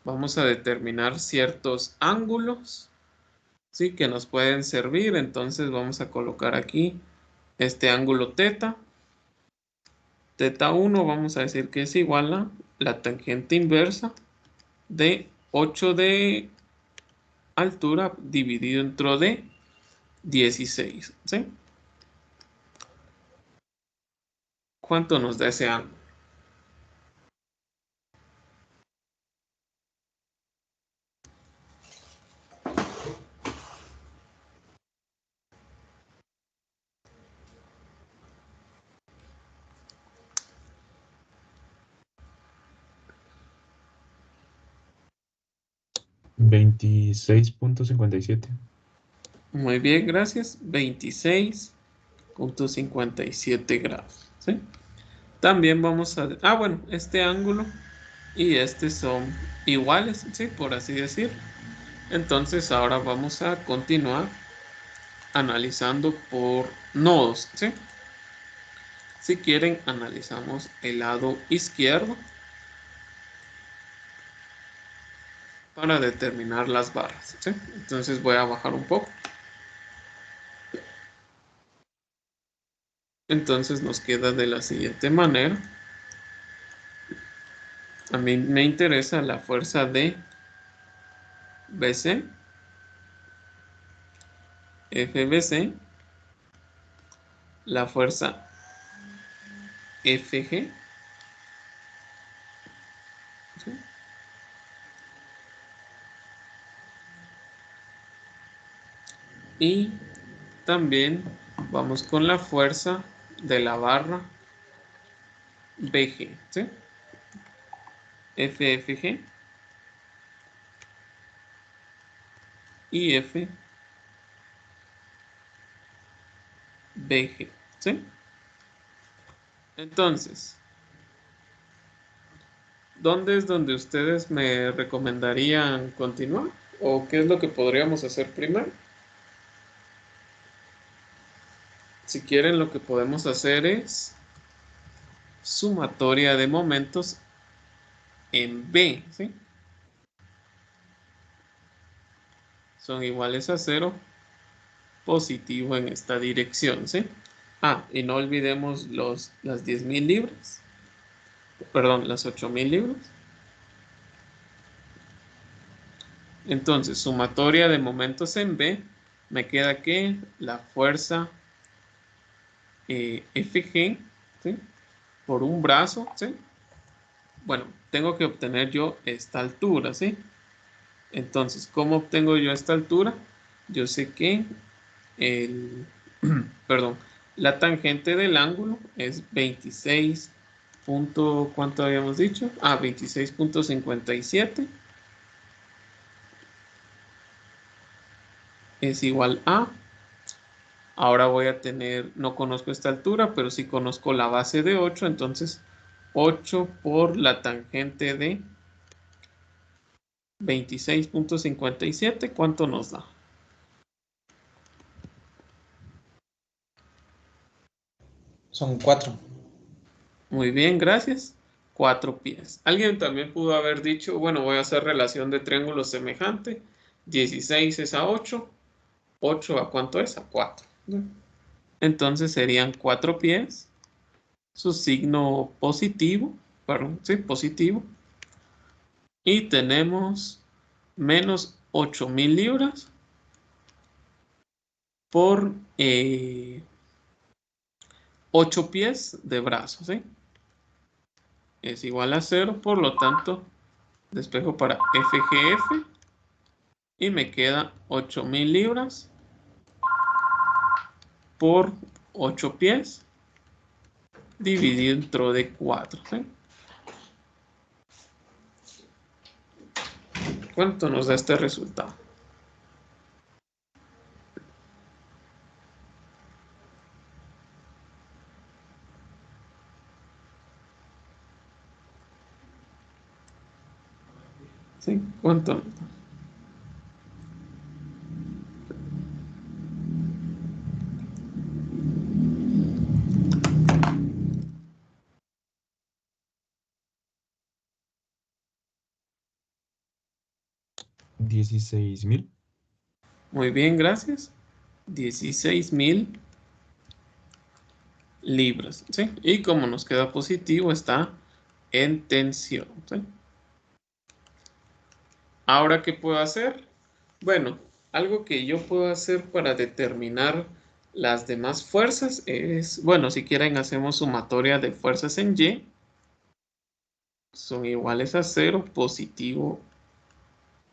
vamos a determinar ciertos ángulos, ¿sí? Que nos pueden servir. Entonces vamos a colocar aquí este ángulo teta. Teta 1 vamos a decir que es igual a la tangente inversa de 8 de altura dividido entre de 16, ¿sí? ¿Cuánto nos da ese ángulo? $26.57. Muy bien, gracias. 26.57 grados, ¿sí? También vamos a... Ah, bueno, este ángulo y este son iguales, ¿sí? Por así decir. Entonces ahora vamos a continuar analizando por nodos, ¿sí? Si quieren, analizamos el lado izquierdo para determinar las barras, ¿sí? Entonces voy a bajar un poco. Entonces nos queda de la siguiente manera. A mí me interesa la fuerza de BC, FBC, la fuerza FG, ¿sí? Y también vamos con la fuerza de la barra BG, ¿sí? FFG y FBG, ¿sí? Entonces, ¿dónde es donde ustedes me recomendarían continuar? ¿O qué es lo que podríamos hacer primero? Si quieren, lo que podemos hacer es sumatoria de momentos en B, ¿sí? Son iguales a 0, positivo en esta dirección, ¿sí? Ah, y no olvidemos las 10.000 libras. Perdón, las 8.000 libras. Entonces, sumatoria de momentos en B, me queda que la fuerza FG, ¿sí? Por un brazo, ¿sí? Bueno, tengo que obtener yo esta altura, ¿sí? Entonces, ¿cómo obtengo yo esta altura? Yo sé que perdón, la tangente del ángulo es 26. ¿Cuánto habíamos dicho? 26.57 es igual a, ahora voy a tener, no conozco esta altura, pero sí conozco la base de 8, entonces 8 por la tangente de 26.57, ¿cuánto nos da? Son 4. Muy bien, gracias. 4 pies. Alguien también pudo haber dicho, bueno, voy a hacer relación de triángulo semejante. 16 es a 8. 8 a cuánto es? A 4. Entonces serían 4 pies. Su signo positivo. Perdón, sí, positivo. Y tenemos menos 8.000 libras por 8 pies de brazo, ¿sí? Es igual a 0, por lo tanto, despejo para FGF y me queda 8.000 libras por 8 pies dividido entre 4, ¿sí? ¿Cuánto nos da este resultado? ¿Sí? ¿Cuánto nos da? $16,000. Muy bien, gracias. 16.000 libras, ¿sí? Y como nos queda positivo, está en tensión, ¿sí? Ahora, ¿qué puedo hacer? Bueno, algo que yo puedo hacer para determinar las demás fuerzas es, bueno, si quieren hacemos sumatoria de fuerzas en Y. Son iguales a 0, positivo,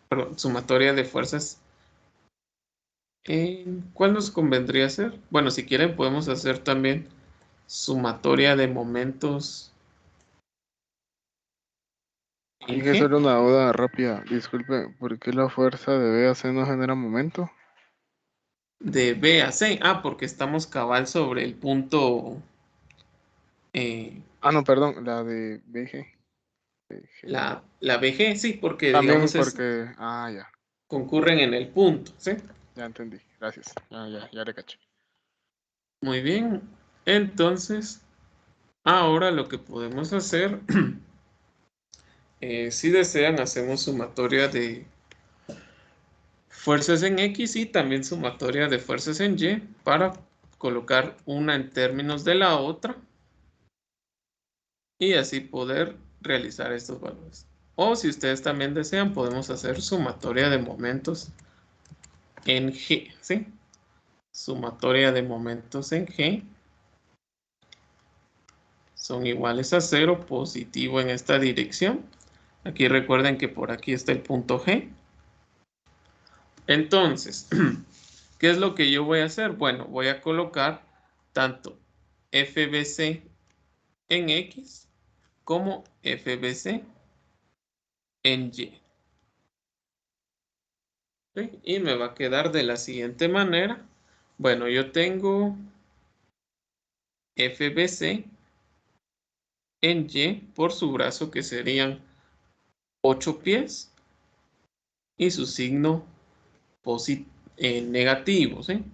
perdón, sumatoria de fuerzas en, ¿cuál nos convendría hacer? Bueno, si quieren podemos hacer también sumatoria de momentos en Hay que G. hacer una duda rápida. Disculpe, ¿por qué la fuerza de BAC no genera momento? De B a C. Ah, porque estamos cabal sobre el punto, Ah, no, perdón, la de BG. la BG, sí, porque También digamos porque. Ya. concurren en el punto, ¿sí? Ya entendí. Gracias. Ya le caché. Muy bien. Entonces, ahora lo que podemos hacer, si desean, hacemos sumatoria de fuerzas en X y también sumatoria de fuerzas en Y para colocar una en términos de la otra y así poder realizar estos valores. O si ustedes también desean, podemos hacer sumatoria de momentos en G, ¿sí? Sumatoria de momentos en G son iguales a 0, positivo en esta dirección. Aquí recuerden que por aquí está el punto G. Entonces, ¿Qué es lo que yo voy a hacer? Bueno, voy a colocar tanto FBC en X como FBC en Y. ¿Sí? Y me va a quedar de la siguiente manera. Bueno, yo tengo FBC en Y por su brazo, que serían 8 pies, y su signo negativo, ¿sí?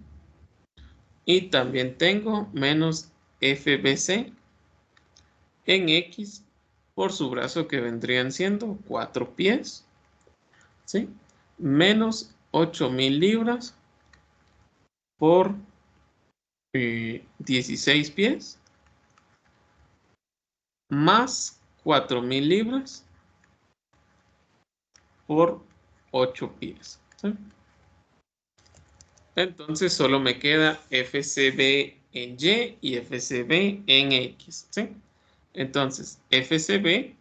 Y también tengo menos FBC en X por su brazo, que vendrían siendo 4 pies, ¿sí? Menos 8.000 libras por 16 pies, más 4.000 libras por 8 pies, ¿sí? Entonces solo me queda FCB en Y y FCB en X, ¿sí? Entonces, FCB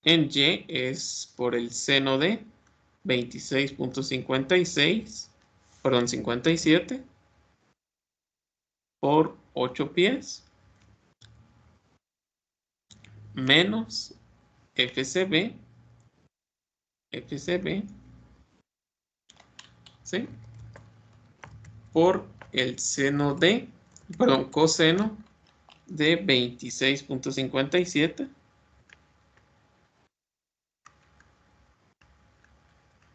en Y es por el seno de 26.56, perdón, 57 por 8 pies menos FCB, ¿sí? Por el seno de, perdón, coseno de 26.57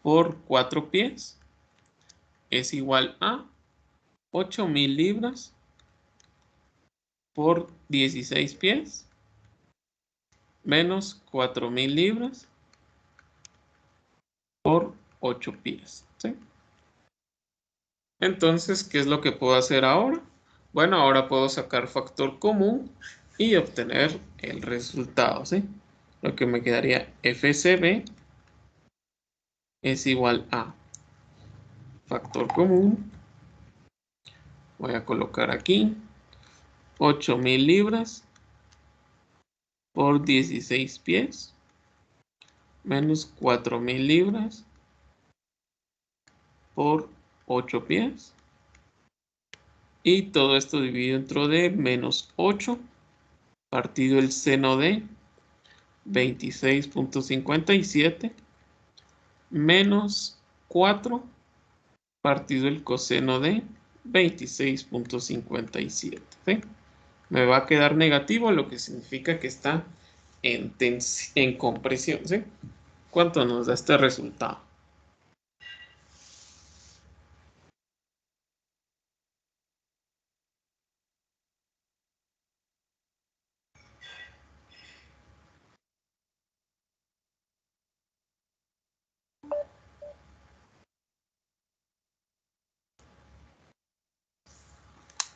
por 4 pies es igual a 8.000 libras por 16 pies menos 4.000 libras por 8 pies, ¿sí? Entonces, ¿qué es lo que puedo hacer ahora? Bueno, ahora puedo sacar factor común y obtener el resultado, ¿sí? Lo que me quedaría FCB es igual a factor común. Voy a colocar aquí 8.000 libras por 16 pies menos 4.000 libras por 8 pies. Y todo esto dividido dentro de menos 8 partido el seno de 26.57 menos 4 partido el coseno de 26.57, ¿sí? Me va a quedar negativo, lo que significa que está en compresión, ¿sí? ¿Cuánto nos da este resultado?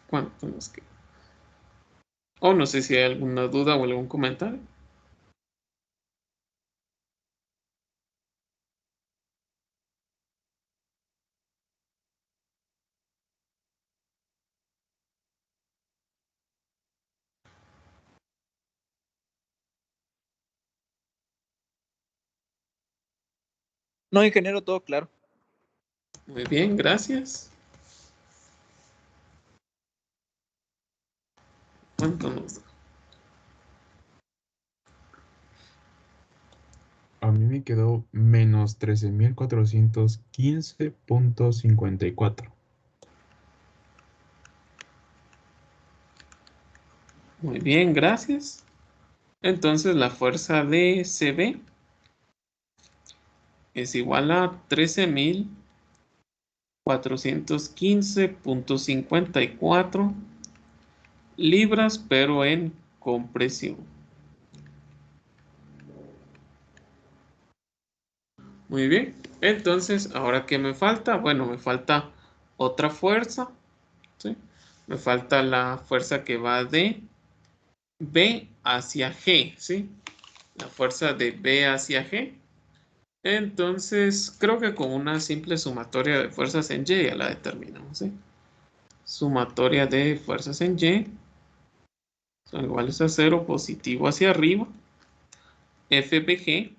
¿Cuánto nos queda? O no sé si hay alguna duda o algún comentario. No, ingeniero, todo claro. Muy bien, gracias. ¿Cuánto nos da? A mí me quedó menos 13.415.54. Muy bien, gracias. Entonces la fuerza de CB es igual a 13.415.54 libras, pero en compresión. Muy bien. Entonces, ¿ahora qué me falta? Bueno, me falta otra fuerza, ¿sí? Me falta la fuerza que va de B hacia G, ¿sí? La fuerza de B hacia G. Entonces, creo que con una simple sumatoria de fuerzas en Y ya la determinamos, ¿sí? Sumatoria de fuerzas en Y son iguales a 0, positivo hacia arriba. FBG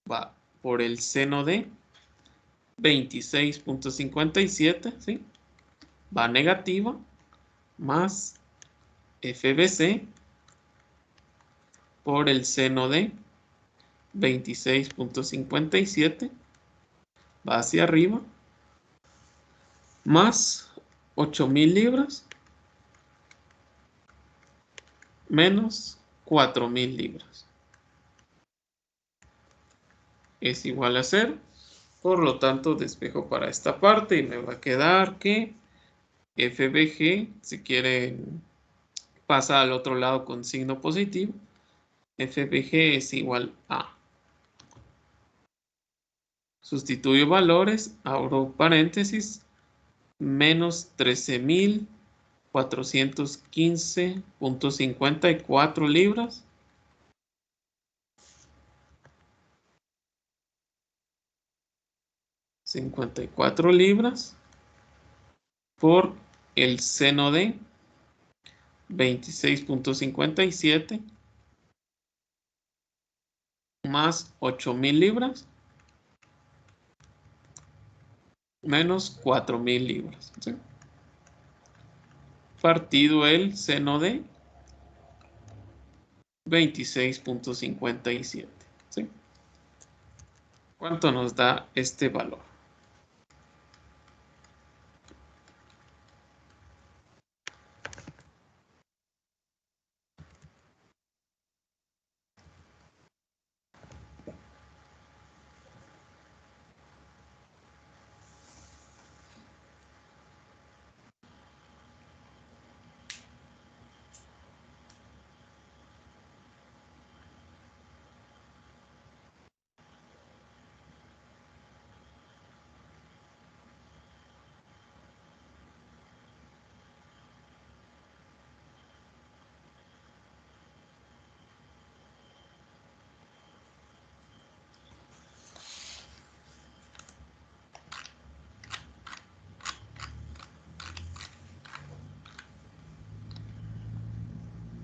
va por el seno de 26.57, ¿sí? Va negativa, más FBC por el seno de 26.57, va hacia arriba, más 8.000 libras, menos 4.000 libras. Es igual a 0. Por lo tanto, despejo para esta parte y me va a quedar que FBG, si quieren, pasa al otro lado con signo positivo. FBG es igual a. Sustituyo valores, abro paréntesis, menos 13.415.54 libras. $54 por el seno de 26.57 más 8.000 libras menos 4.000 libras, ¿sí? Partido el seno de 26.57, ¿sí? ¿Cuánto nos da este valor?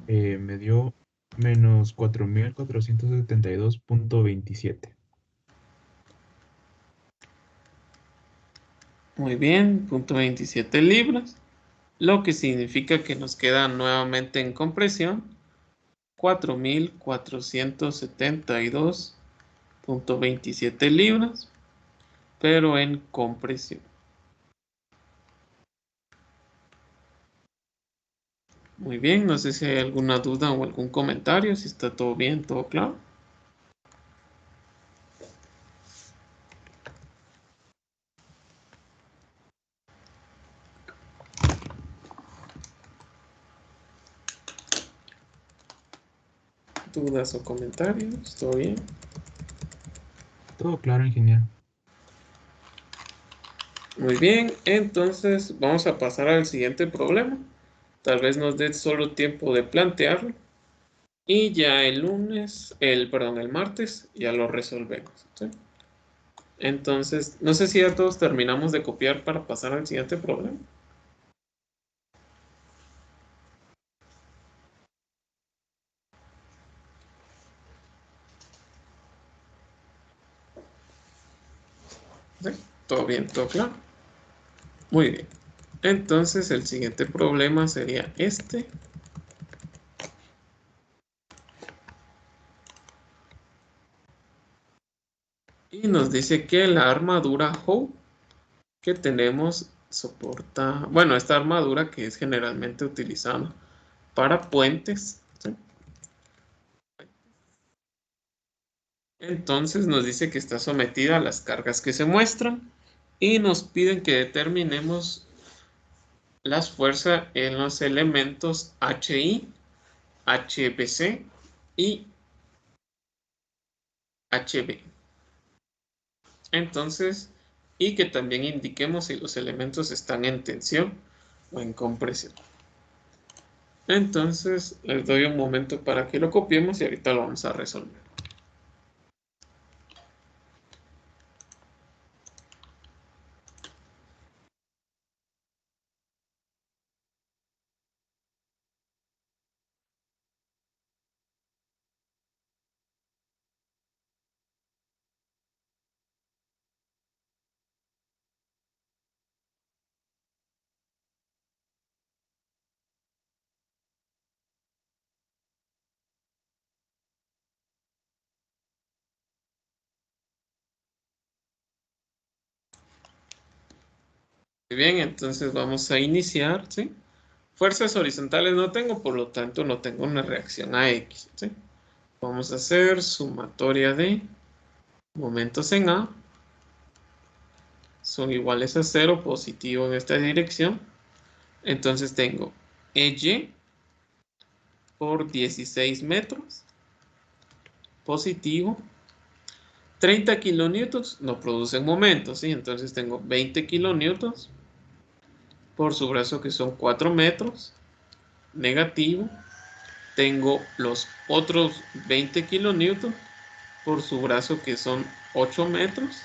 Me dio menos 4.472.27. Muy bien, punto 27 libras, lo que significa que nos queda nuevamente en compresión 4.472.27 libras, pero en compresión. Muy bien, no sé si hay alguna duda o algún comentario, si está todo bien, todo claro. ¿Dudas o comentarios? ¿Todo bien? Todo claro, ingeniero. Muy bien, entonces vamos a pasar al siguiente problema. Tal vez nos dé solo tiempo de plantearlo y ya el martes ya lo resolvemos, ¿sí? Entonces, no sé si ya todos terminamos de copiar para pasar al siguiente problema. ¿Sí? ¿Todo bien? ¿Todo claro? Muy bien. Entonces, el siguiente problema sería este. Y nos dice que la armadura Howe que tenemos soporta, bueno, esta armadura que es generalmente utilizada para puentes, ¿sí? Entonces nos dice que está sometida a las cargas que se muestran y nos piden que determinemos las fuerzas en los elementos HI, HBC y HB. Entonces, y que también indiquemos si los elementos están en tensión o en compresión. Entonces, les doy un momento para que lo copiemos y ahorita lo vamos a resolver. Muy bien, entonces vamos a iniciar, ¿sí? Fuerzas horizontales no tengo, por lo tanto no tengo una reacción a X, ¿sí? Vamos a hacer sumatoria de momentos en A. Son iguales a 0, positivo en esta dirección. Entonces tengo EY por 16 metros, positivo. 30 kilonewtons no producen momentos, ¿sí? Entonces tengo 20 kilonewtons por su brazo, que son 4 metros, negativo. Tengo los otros 20 kilonewtons por su brazo, que son 8 metros,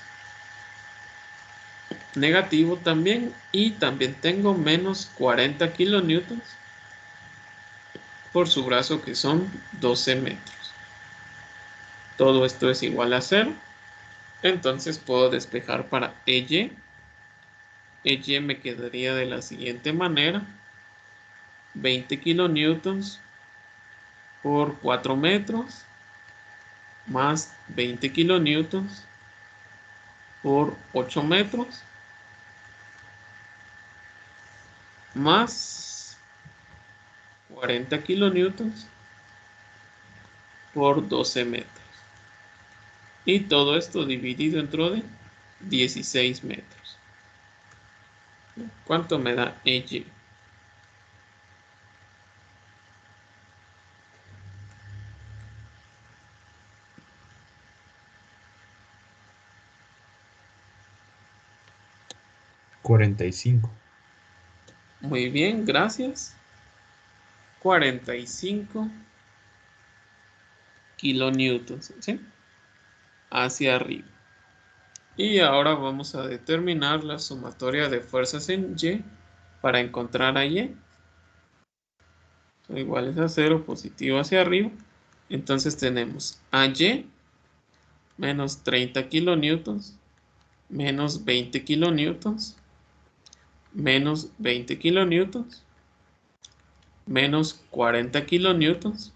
negativo también. Y también tengo menos 40 kilonewtons por su brazo, que son 12 metros. Todo esto es igual a 0. Entonces puedo despejar para EY. EY me quedaría de la siguiente manera: 20 kilonewtons por 4 metros más 20 kilonewtons por 8 metros más 40 kilonewtons por 12 metros. Y todo esto dividido entre 16 metros. ¿Cuánto me da EY? $45. Muy bien, gracias. 45 kilonewtons, ¿sí? Hacia arriba. Y ahora vamos a determinar la sumatoria de fuerzas en Y para encontrar a Y. Son iguales a 0, positivo hacia arriba. Entonces tenemos AY menos 30 kilonewtons menos 20 kilonewtons menos 20 kilonewtons menos 40 kilonewtons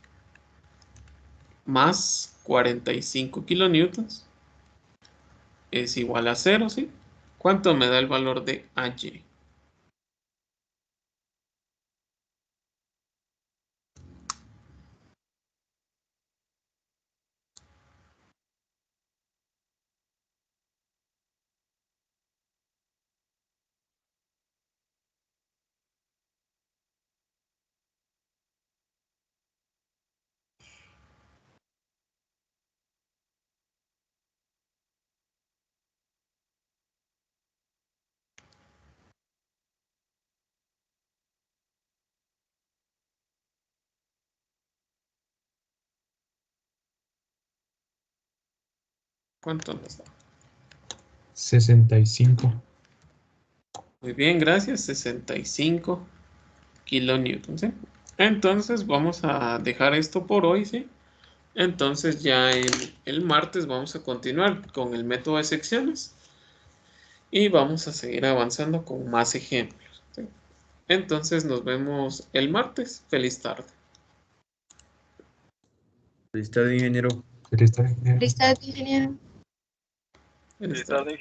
más 45 kilonewtons es igual a 0, ¿sí? ¿Cuánto me da el valor de AY? ¿Cuánto nos da? 65. Muy bien, gracias. 65 kilonewtons, ¿sí? Entonces vamos a dejar esto por hoy, ¿sí? Entonces ya el martes vamos a continuar con el método de secciones y vamos a seguir avanzando con más ejemplos, ¿sí? Entonces nos vemos el martes. Feliz tarde. Feliz tarde, ingeniero. Feliz tarde. Feliz tarde, ingeniero. Feliz tarde.